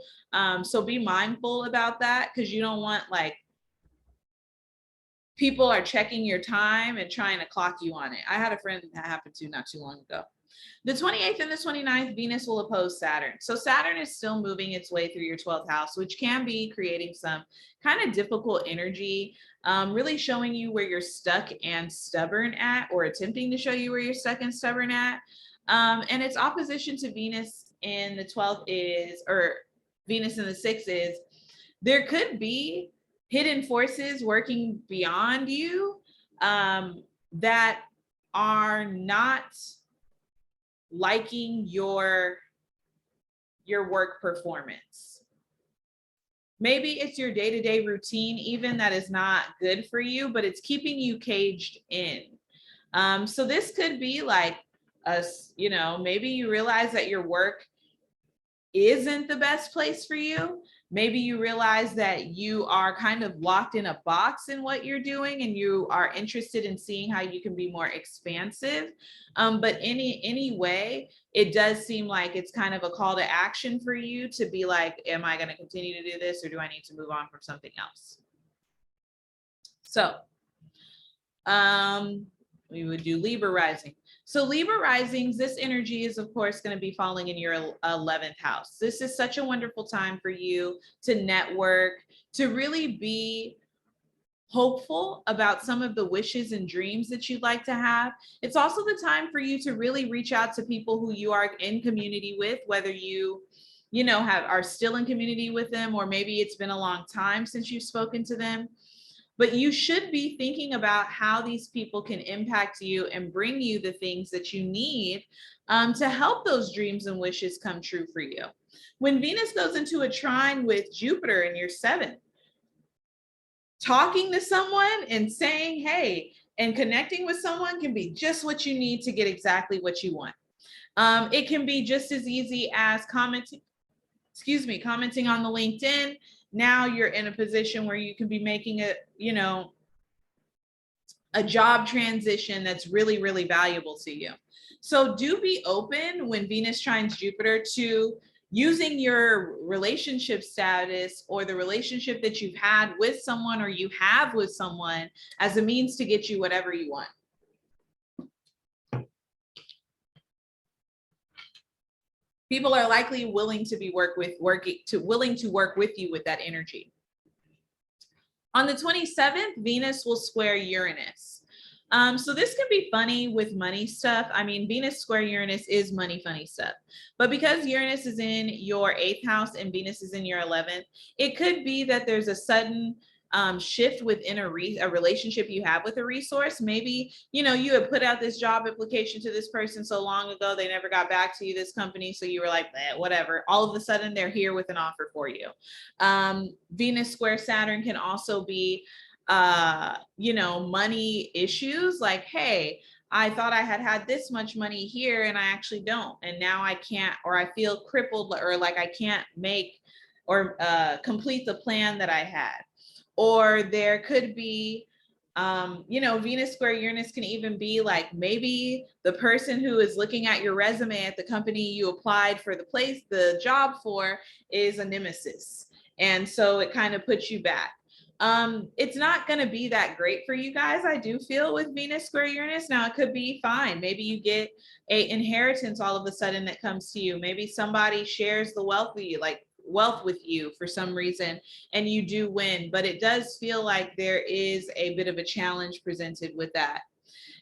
So be mindful about that because you don't want like people are checking your time and trying to clock you on it. I had a friend that happened to not too long ago. The 28th and the 29th, Venus will oppose Saturn. So Saturn is still moving its way through your 12th house, which can be creating some kind of difficult energy, really showing you where you're stuck and stubborn at, or attempting to show you where you're stuck and stubborn at. And its opposition to Venus in the 12th is, or Venus in the 6th is, there could be hidden forces working beyond you that are not liking your work performance. Maybe it's your day-to-day routine even that is not good for you, but it's keeping you caged in. So this could be like you know, maybe you realize that your work isn't the best place for you. Maybe you realize that you are kind of locked in a box in what you're doing and you are interested in seeing how you can be more expansive. But anyway, it does seem like it's kind of a call to action for you to be like, am I going to continue to do this or do I need to move on from something else? So we would do Libra rising. So Libra risings, this energy is of course going to be falling in your 11th house. This is such a wonderful time for you to network, to really be hopeful about some of the wishes and dreams that you'd like to have. It's also the time for you to really reach out to people who you are in community with, whether you know, are still in community with them, or maybe it's been a long time since you've spoken to them. But you should be thinking about how these people can impact you and bring you the things that you need to help those dreams and wishes come true for you. When Venus goes into a trine with Jupiter in your 7th, talking to someone and saying, hey, and connecting with someone can be just what you need to get exactly what you want. It can be just as easy as commenting on the LinkedIn. Now you're in a position where you can be making a, you know, a job transition that's really, really valuable to you. So do be open when Venus trines Jupiter to using your relationship status or the relationship that you've had with someone or you have with someone as a means to get you whatever you want. People are likely willing to work with you with that energy. On the 27th, Venus will square Uranus. So this can be funny with money stuff. I mean, Venus square Uranus is money funny stuff. But because Uranus is in your 8th house and Venus is in your 11th, it could be that there's a sudden shift within a relationship you have with a resource. Maybe, you know, you had put out this job application to this person so long ago, they never got back to you, this company. So you were like, whatever. All of a sudden they're here with an offer for you. Venus square Saturn can also be, you know, money issues like, hey, I thought I had this much money here and I actually don't. And now I can't, or I feel crippled, or like I can't make or complete the plan that I had. Or there could be, you know, Venus square Uranus can even be like, maybe the person who is looking at your resume at the company you applied for the job for is a nemesis. And so it kind of puts you back. It's not going to be that great for you guys, I do feel, with Venus square Uranus. Now, it could be fine. Maybe you get a inheritance all of a sudden that comes to you. Maybe somebody shares the wealth with you for some reason and you do win, but it does feel like there is a bit of a challenge presented with that.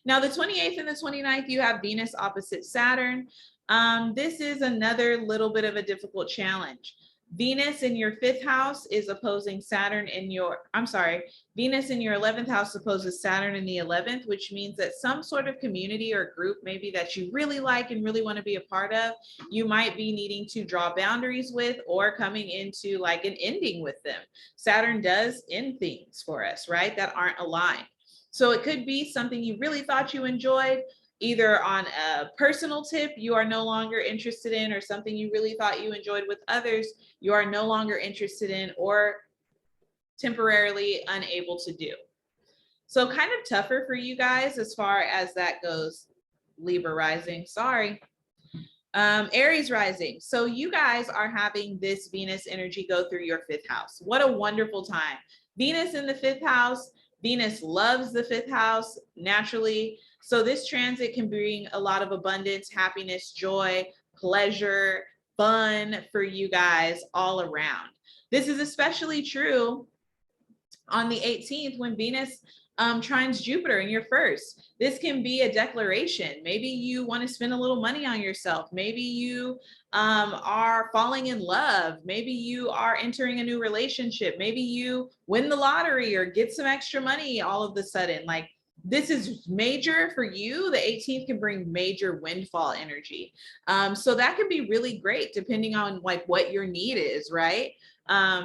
Now, the 28th and the 29th, you have Venus opposite Saturn. This is another little bit of a difficult challenge. Venus in your 5th house is opposing Saturn in your, Venus in your 11th house opposes Saturn in the 11th, which means that some sort of community or group maybe that you really like and really want to be a part of, you might be needing to draw boundaries with or coming into like an ending with them. Saturn does end things for us, right, that aren't aligned. So it could be something you really thought you enjoyed, either on a personal tip you are no longer interested in, or something you really thought you enjoyed with others you are no longer interested in or temporarily unable to do. So kind of tougher for you guys as far as that goes. Libra rising, sorry. Aries rising. So you guys are having this Venus energy go through your 5th house. What a wonderful time. Venus in the 5th house. Venus loves the 5th house naturally. So this transit can bring a lot of abundance, happiness, joy, pleasure, fun for you guys all around. This is especially true on the 18th when Venus trines Jupiter in your 1st. This can be a declaration. Maybe you want to spend a little money on yourself. Maybe you are falling in love. Maybe you are entering a new relationship. Maybe you win the lottery or get some extra money all of a sudden. Like, this is major for you. The 18th can bring major windfall energy. So that can be really great depending on like what your need is, right?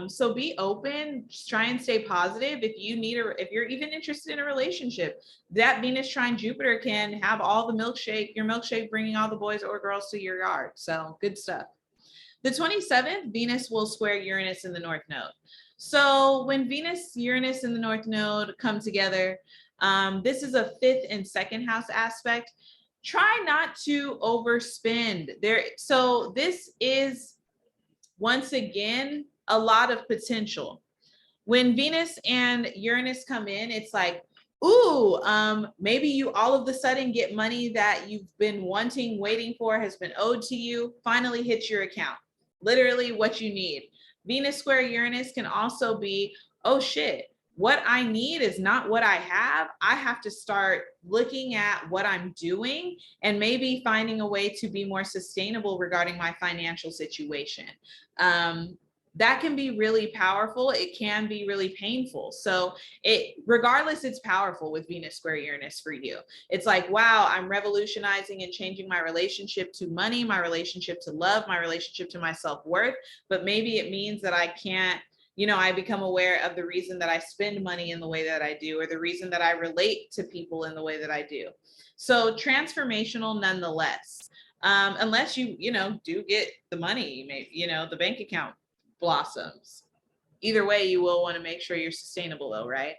So be open, just try and stay positive. If you're even interested in a relationship, that Venus trine Jupiter can have all the your milkshake bringing all the boys or girls to your yard. So good stuff. The 27th, Venus will square Uranus in the North Node. So when Venus, Uranus in the North Node come together, this is a 5th and 2nd house aspect. Try not to overspend there. So this is, once again, a lot of potential. When Venus and Uranus come in, it's like, ooh, maybe you all of a sudden get money that you've been wanting, waiting for, has been owed to you, finally hits your account. Literally what you need. Venus square Uranus can also be, oh shit, what I need is not what I have. I have to start looking at what I'm doing and maybe finding a way to be more sustainable regarding my financial situation. That can be really powerful. It can be really painful. So regardless, it's powerful with Venus square Uranus for you. It's like, wow, I'm revolutionizing and changing my relationship to money, my relationship to love, my relationship to my self-worth. But maybe it means that I can't, I become aware of the reason that I spend money in the way that I do, or the reason that I relate to people in the way that I do. So transformational nonetheless, unless you do get the money, maybe, the bank account blossoms. Either way, you will want to make sure you're sustainable though, right?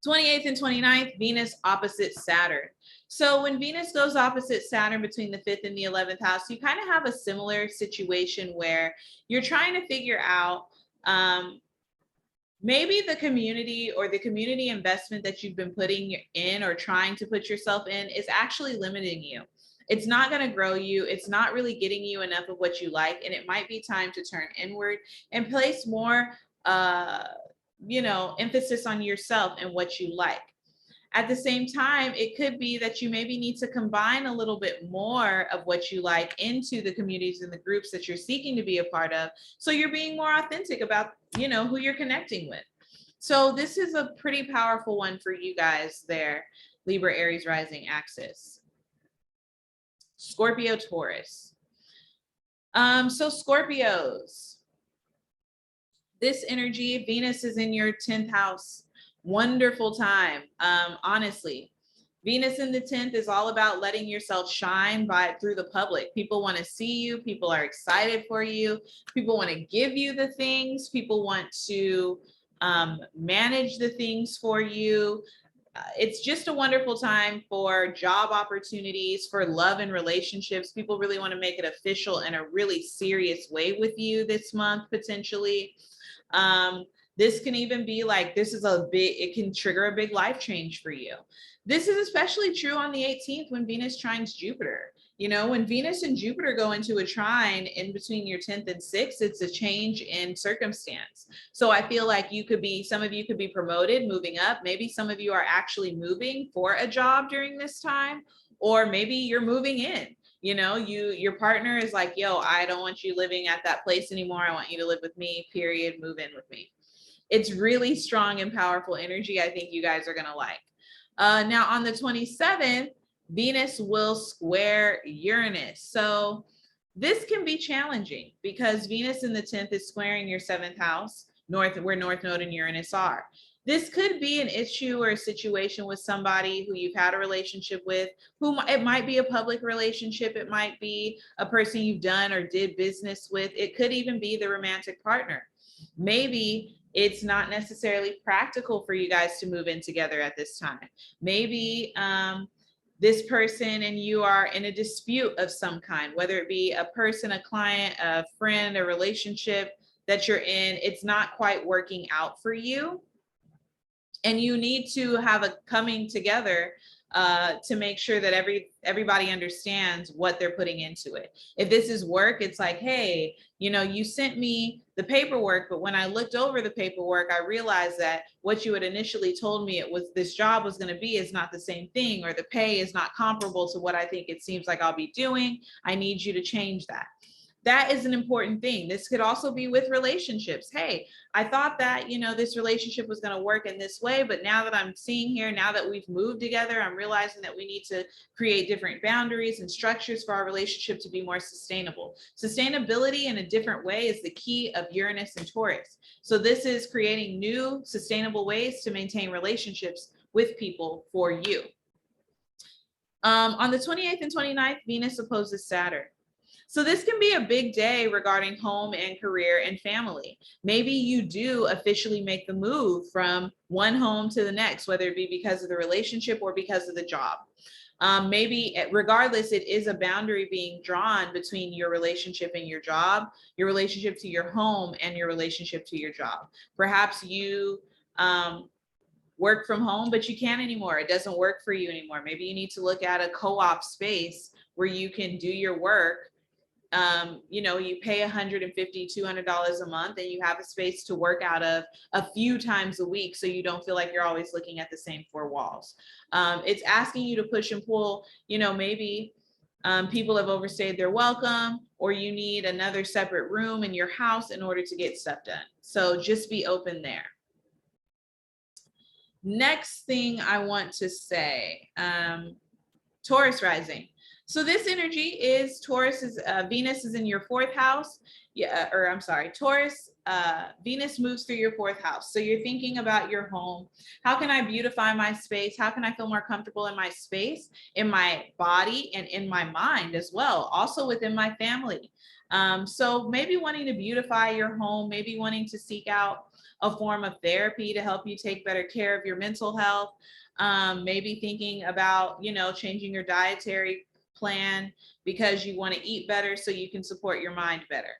28th and 29th, Venus opposite Saturn. So when Venus goes opposite Saturn between the 5th and the 11th house, you kind of have a similar situation where you're trying to figure out maybe the community or the community investment that you've been putting in or trying to put yourself in is actually limiting you. It's not going to grow you. It's not really getting you enough of what you like. And it might be time to turn inward and place more, emphasis on yourself and what you like. At the same time, it could be that you maybe need to combine a little bit more of what you like into the communities and the groups that you're seeking to be a part of. So you're being more authentic about, who you're connecting with. So this is a pretty powerful one for you guys there, Libra, Aries, rising axis. Scorpio, Taurus. So Scorpios, this energy, Venus is in your 10th house. Wonderful time. Honestly, Venus in the 10th is all about letting yourself shine through the public. People want to see you. People are excited for you. People want to give you the things. People want to manage the things for you. It's just a wonderful time for job opportunities, for love and relationships. People really want to make it official in a really serious way with you this month, potentially. This can even be like, it can trigger a big life change for you. This is especially true on the 18th when Venus trines Jupiter. You know, when Venus and Jupiter go into a trine in between your 10th and 6th, it's a change in circumstance. So I feel like some of you could be promoted, moving up. Maybe some of you are actually moving for a job during this time, or maybe you're moving in. You know, your partner is like, yo, I don't want you living at that place anymore. I want you to live with me, period. Move in with me. It's really strong and powerful energy. I think you guys are going to like. Now on the 27th, Venus will square Uranus. So this can be challenging because Venus in the 10th is squaring your 7th house, where North Node and Uranus are. This could be an issue or a situation with somebody who you've had a relationship with, who it might be a public relationship. It might be a person you've done or did business with. It could even be the romantic partner. Maybe it's not necessarily practical for you guys to move in together at this time. Maybe this person and you are in a dispute of some kind, whether it be a person, a client, a friend, a relationship that you're in, it's not quite working out for you. And you need to have a coming together to make sure that everybody understands what they're putting into it. If this is work, it's like, hey, you know, you sent me the paperwork, but when I looked over the paperwork, I realized that what you had initially told me this job was going to be is not the same thing, or the pay is not comparable to what I think it seems like I'll be doing. I need you to change that. That is an important thing. This could also be with relationships. Hey, I thought that, you know, this relationship was going to work in this way, but now that I'm seeing here, now that we've moved together, I'm realizing that we need to create different boundaries and structures for our relationship to be more sustainable. Sustainability in a different way is the key of Uranus and Taurus. So this is creating new sustainable ways to maintain relationships with people for you. On the 28th and 29th, Venus opposes Saturn. So this can be a big day regarding home and career and family. Maybe you do officially make the move from one home to the next, whether it be because of the relationship or because of the job. Maybe regardless, it is a boundary being drawn between your relationship and your job, your relationship to your home and your relationship to your job. Perhaps you work from home, but you can't anymore. It doesn't work for you anymore. Maybe you need to look at a co-op space where you can do your work. You know, you pay $150, $200 a month and you have a space to work out of a few times a week, so you don't feel like you're always looking at the same four walls. It's asking you to push and pull. You know, maybe people have overstayed their welcome, or you need another separate room in your house in order to get stuff done. So just be open there. Next thing I want to say, Taurus rising. So this energy is Venus is in your 4th house. Taurus, Venus moves through your 4th house. So you're thinking about your home. How can I beautify my space? How can I feel more comfortable in my space, in my body, and in my mind as well, also within my family? So maybe wanting to beautify your home, maybe wanting to seek out a form of therapy to help you take better care of your mental health. Maybe thinking about, you know, changing your dietary plan because you want to eat better so you can support your mind better.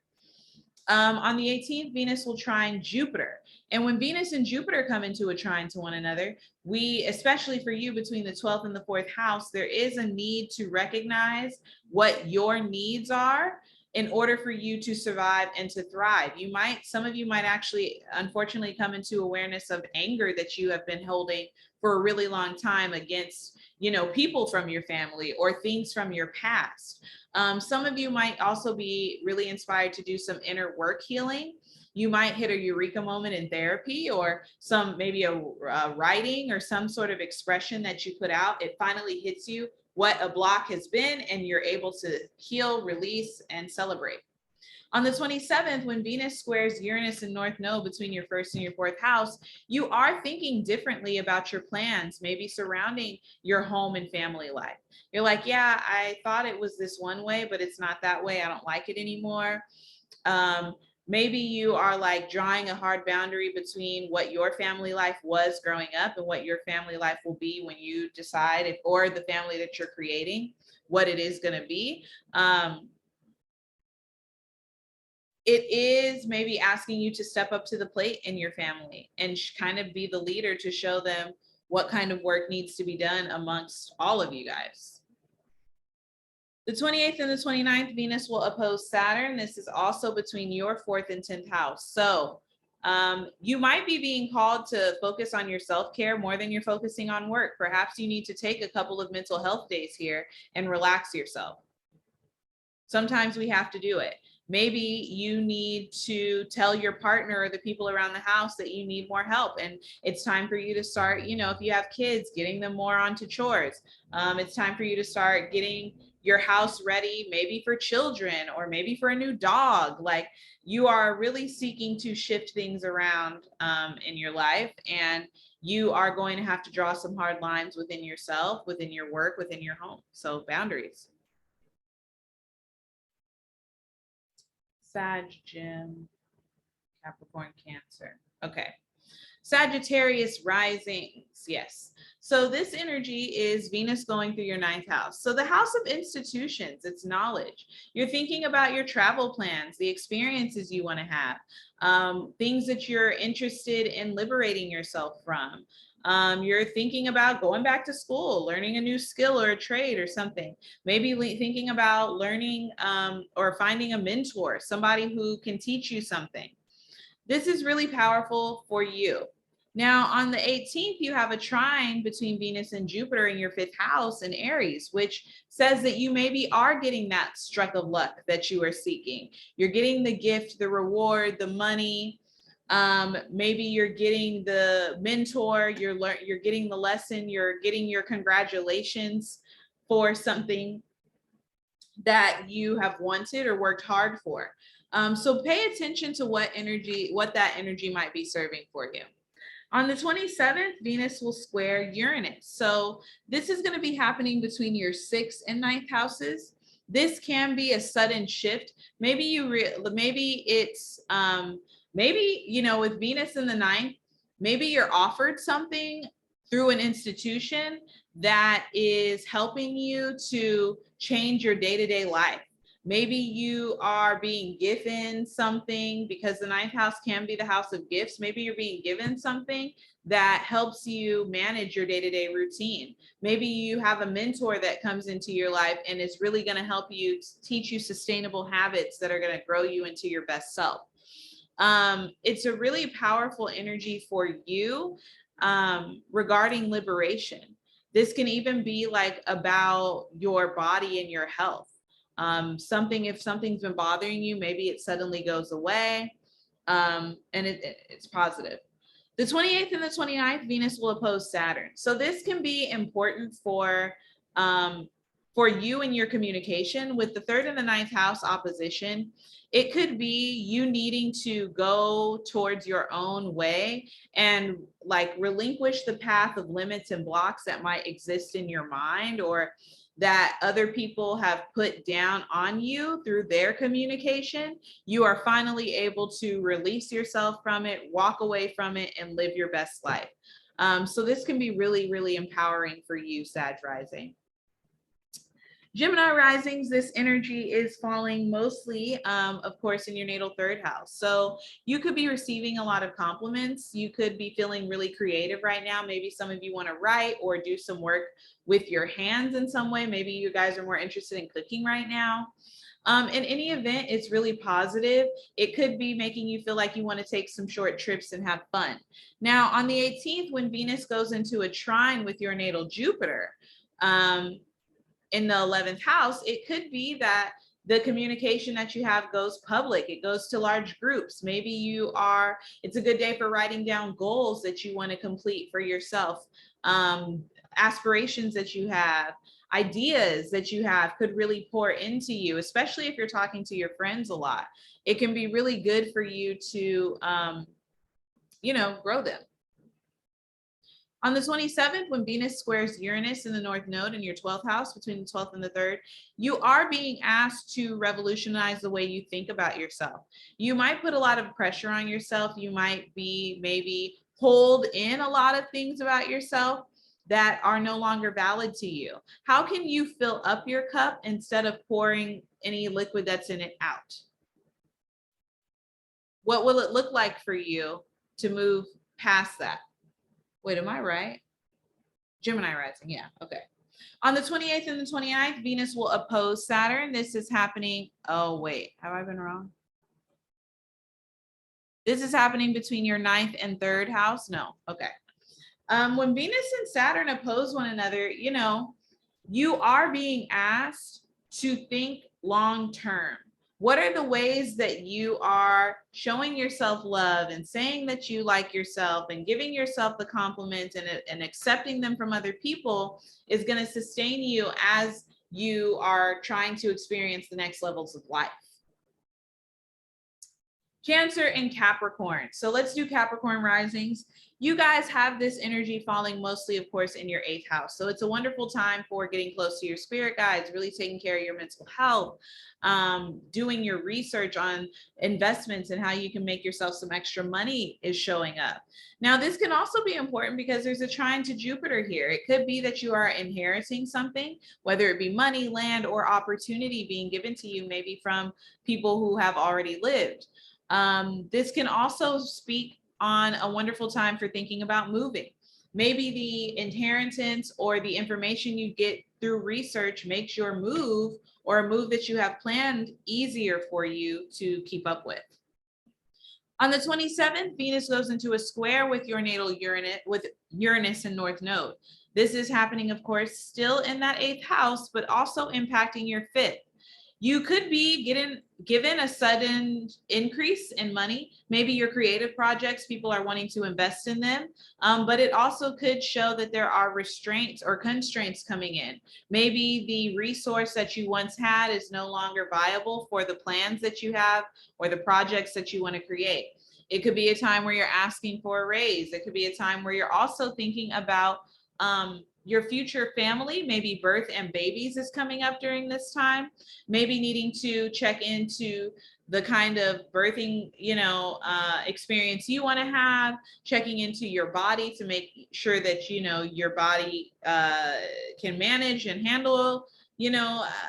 On the 18th, Venus will trine Jupiter. And when Venus and Jupiter come into a trine to one another, especially for you between the 12th and the 4th house, there is a need to recognize what your needs are in order for you to survive and to thrive. Some of you might actually, unfortunately, come into awareness of anger that you have been holding for a really long time against, you know, people from your family or things from your past. Some of you might also be really inspired to do some inner work healing. You might hit a eureka moment in therapy, or maybe a writing or some sort of expression that you put out. It finally hits you what a block has been, and you're able to heal, release, and celebrate. On the 27th, when Venus squares Uranus in North Node between your first and your fourth house, you are thinking differently about your plans, maybe surrounding your home and family life. You're like, yeah, I thought it was this one way, but it's not that way. I don't like it anymore. Maybe you are like drawing a hard boundary between what your family life was growing up and what your family life will be when you decide if, or the family that you're creating, what it is going to be. It is maybe asking you to step up to the plate in your family and kind of be the leader to show them what kind of work needs to be done amongst all of you guys. The 28th and the 29th, Venus will oppose Saturn. This is also between your fourth and 10th house. So you might be being called to focus on your self-care more than you're focusing on work. Perhaps you need to take a couple of mental health days here and relax yourself. Sometimes we have to do it. Maybe you need to tell your partner or the people around the house that you need more help, and it's time for you to start, you know, if you have kids, getting them more onto chores. It's time for you to start getting your house ready, maybe for children or maybe for a new dog. Like, you are really seeking to shift things around in your life, and you are going to have to draw some hard lines within yourself, within your work, within your home. So boundaries. Sag, Gem, Capricorn, Cancer. Okay. Sagittarius risings. Yes. So this energy is Venus going through your ninth house. So the house of institutions, it's knowledge. You're thinking about your travel plans, the experiences you want to have, things that you're interested in liberating yourself from. You're thinking about going back to school, learning a new skill or a trade or something. Maybe thinking about learning or finding a mentor, somebody who can teach you something. This is really powerful for you. Now, on the 18th, you have a trine between Venus and Jupiter in your fifth house in Aries, which says that you maybe are getting that struck of luck that you are seeking. You're getting the gift, the reward, the money. Maybe you're getting the mentor, you're getting the lesson, you're getting your congratulations for something that you have wanted or worked hard for. So pay attention to what that energy might be serving for you. On the 27th, Venus will square Uranus. So this is going to be happening between your 6th and 9th houses. This can be a sudden shift. Maybe maybe, you know, with Venus in the 9th, maybe you're offered something through an institution that is helping you to change your day-to-day life. Maybe you are being given something, because the 9th house can be the house of gifts. Maybe you're being given something that helps you manage your day-to-day routine. Maybe you have a mentor that comes into your life and is really going to help you, teach you sustainable habits that are going to grow you into your best self. It's a really powerful energy for you regarding liberation. This can even be like about your body and your health. If something's been bothering you, maybe it suddenly goes away, and it's positive. The 28th and the 29th, Venus will oppose Saturn. So this can be important for you and your communication. With the 3rd and the 9th house opposition, it could be you needing to go towards your own way and like relinquish the path of limits and blocks that might exist in your mind, or that other people have put down on you through their communication. You are finally able to release yourself from it, walk away from it, and live your best life. So this can be really, really empowering for you, Sag rising. Gemini risings, this energy is falling mostly, of course, in your natal 3rd house. So you could be receiving a lot of compliments. You could be feeling really creative right now. Maybe some of you want to write or do some work with your hands in some way. Maybe you guys are more interested in cooking right now. In any event, it's really positive. It could be making you feel like you want to take some short trips and have fun. Now, on the 18th, when Venus goes into a trine with your natal Jupiter, in the 11th house, it could be that The communication that you have goes public. It goes to large groups. Maybe it's a good day for writing down goals that you want to complete for yourself. Aspirations that you have, ideas that you have could really pour into you, especially if you're talking to your friends a lot. It can be really good for you to, grow them. On the 27th, when Venus squares Uranus in the North Node in your 12th house, between the 12th and the 3rd, you are being asked to revolutionize the way you think about yourself. You might put a lot of pressure on yourself. You might be maybe hold in a lot of things about yourself that are no longer valid to you. How can you fill up your cup instead of pouring any liquid that's in it out? What will it look like for you to move past that? Wait, am I right? Gemini rising, yeah, okay. On the 28th and the 29th, Venus will oppose Saturn. This is happening, oh wait, have I been wrong? This is happening between your 9th and 3rd house? No, okay. When Venus and Saturn oppose one another, you are being asked to think long-term. What are the ways that you are showing yourself love and saying that you like yourself and giving yourself the compliments and accepting them from other people is going to sustain you as you are trying to experience the next levels of life. Cancer and Capricorn. So let's do Capricorn risings. You guys have this energy falling mostly, of course, in your 8th house. So it's a wonderful time for getting close to your spirit guides, really taking care of your mental health, doing your research on investments and how you can make yourself some extra money is showing up. Now, this can also be important because there's a trine to Jupiter here. It could be that you are inheriting something, whether it be money, land, or opportunity being given to you, maybe from people who have already lived. This can also speak on a wonderful time for thinking about moving. Maybe the inheritance or the information you get through research makes your move or a move that you have planned easier for you to keep up with. On the 27th, Venus goes into a square with your natal Uranus and North Node. This is happening, of course, still in that 8th house, but also impacting your 5th. You could be given a sudden increase in money. Maybe your creative projects, people are wanting to invest in them, but it also could show that there are restraints or constraints coming in. Maybe the resource that you once had is no longer viable for the plans that you have or the projects that you want to create. It could be a time where you're asking for a raise. It could be a time where you're also thinking about your future family, maybe birth and babies is coming up during this time, maybe needing to check into the kind of birthing, experience you want to have, checking into your body to make sure that, your body can manage and handle,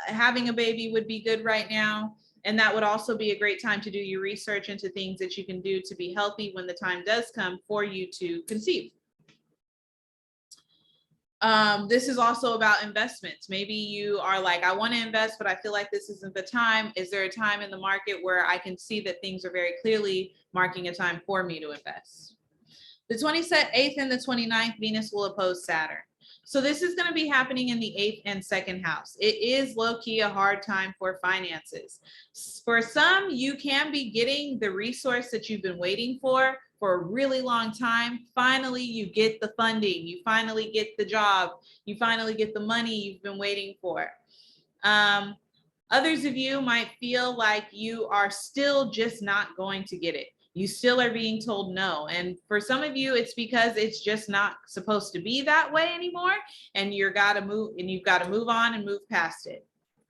having a baby would be good right now. And that would also be a great time to do your research into things that you can do to be healthy when the time does come for you to conceive. This is also about investments. Maybe you are like, I want to invest, but I feel like this isn't the time. Is there a time in the market where I can see that things are very clearly marking a time for me to invest? The 28th and the 29th, Venus will oppose Saturn. So this is going to be happening in the 8th and 2nd house. It is low-key a hard time for finances. For some, you can be getting the resource that you've been waiting for a really long time. Finally, you get the funding. You finally get the job. You finally get the money you've been waiting for. Others of you might feel like you are still just not going to get it. You still are being told no. And for some of you, it's because it's just not supposed to be that way anymore. And you've got to move on and move past it.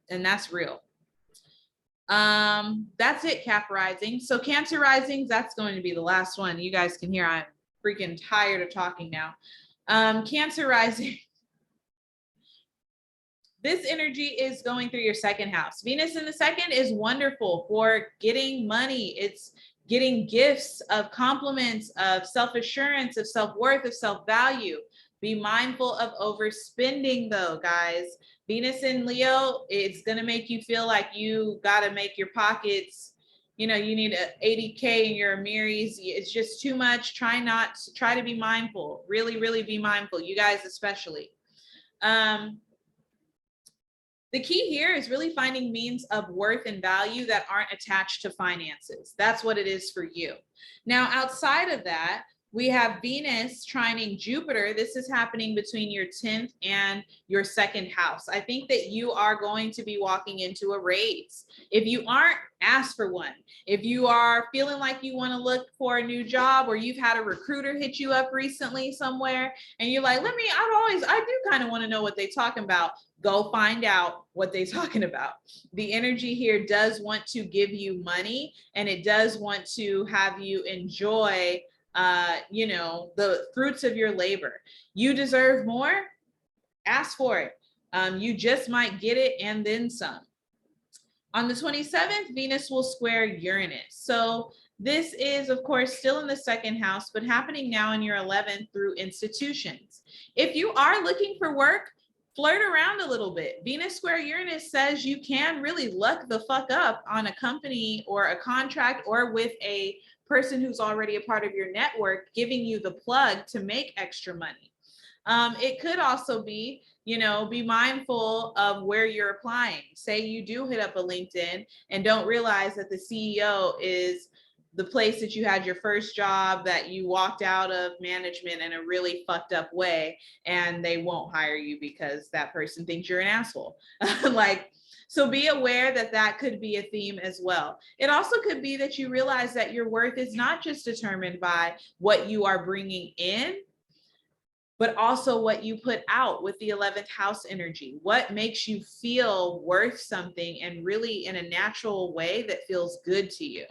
And that's real. That's it, Cap rising. So Cancer risings, that's going to be the last one. You guys can hear I'm freaking tired of talking now. Cancer rising. This energy is going through your 2nd house. Venus in the 2nd is wonderful for getting money. It's getting gifts of compliments, of self-assurance, of self-worth, of self-value. Be mindful of overspending though, guys. Venus in Leo, it's going to make you feel like you got to make your pockets, you need 80K in your Amiris. It's just too much. Try to be mindful. Really, really be mindful. You guys especially. The key here is really finding means of worth and value that aren't attached to finances. That's what it is for you. Now, outside of that, we have Venus trining Jupiter. This is happening between your 10th and your second house. I think that you are going to be walking into a raise. If you aren't, ask for one. If you are feeling like you want to look for a new job, or you've had a recruiter hit you up recently somewhere and you're like, I do kind of want to know what they're talking about. Go find out what they're talking about. The energy here does want to give you money, and it does want to have you enjoy the fruits of your labor. You deserve more, ask for it. You just might get it and then some. On the 27th, Venus will square Uranus. So this is, of course, still in the second house, but happening now in your 11th through institutions. If you are looking for work, flirt around a little bit. Venus square Uranus says you can really luck the fuck up on a company or a contract, or with a person who's already a part of your network giving you the plug to make extra money. It could also be, be mindful of where you're applying. Say you do hit up a LinkedIn and don't realize that the CEO is the place that you had your first job, that you walked out of management in a really fucked up way, and they won't hire you because that person thinks you're an asshole. So be aware that that could be a theme as well. It also could be that you realize that your worth is not just determined by what you are bringing in, but also what you put out with the 11th house energy. What makes you feel worth something, and really in a natural way that feels good to you.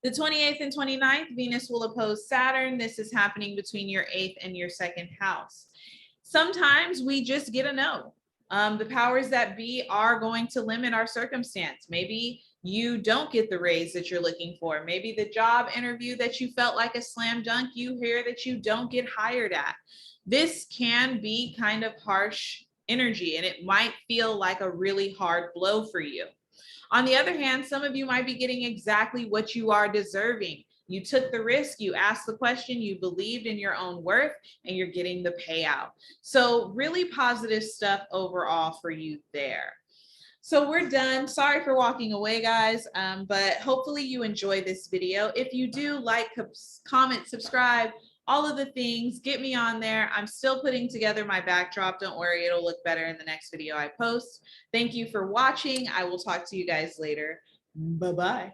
The 28th and 29th, Venus will oppose Saturn. This is happening between your 8th and your 2nd house. Sometimes we just get a no. The powers that be are going to limit our circumstance. Maybe you don't get the raise that you're looking for. Maybe the job interview that you felt like a slam dunk, you hear that you don't get hired at. This can be kind of harsh energy, and it might feel like a really hard blow for you. On the other hand, some of you might be getting exactly what you are deserving. You took the risk, you asked the question, you believed in your own worth, and you're getting the payout. So really positive stuff overall for you there. So we're done. Sorry for walking away, guys, but hopefully you enjoy this video. If you do, like, comment, subscribe, all of the things, get me on there. I'm still putting together my backdrop. Don't worry, it'll look better in the next video I post. Thank you for watching. I will talk to you guys later. Bye-bye.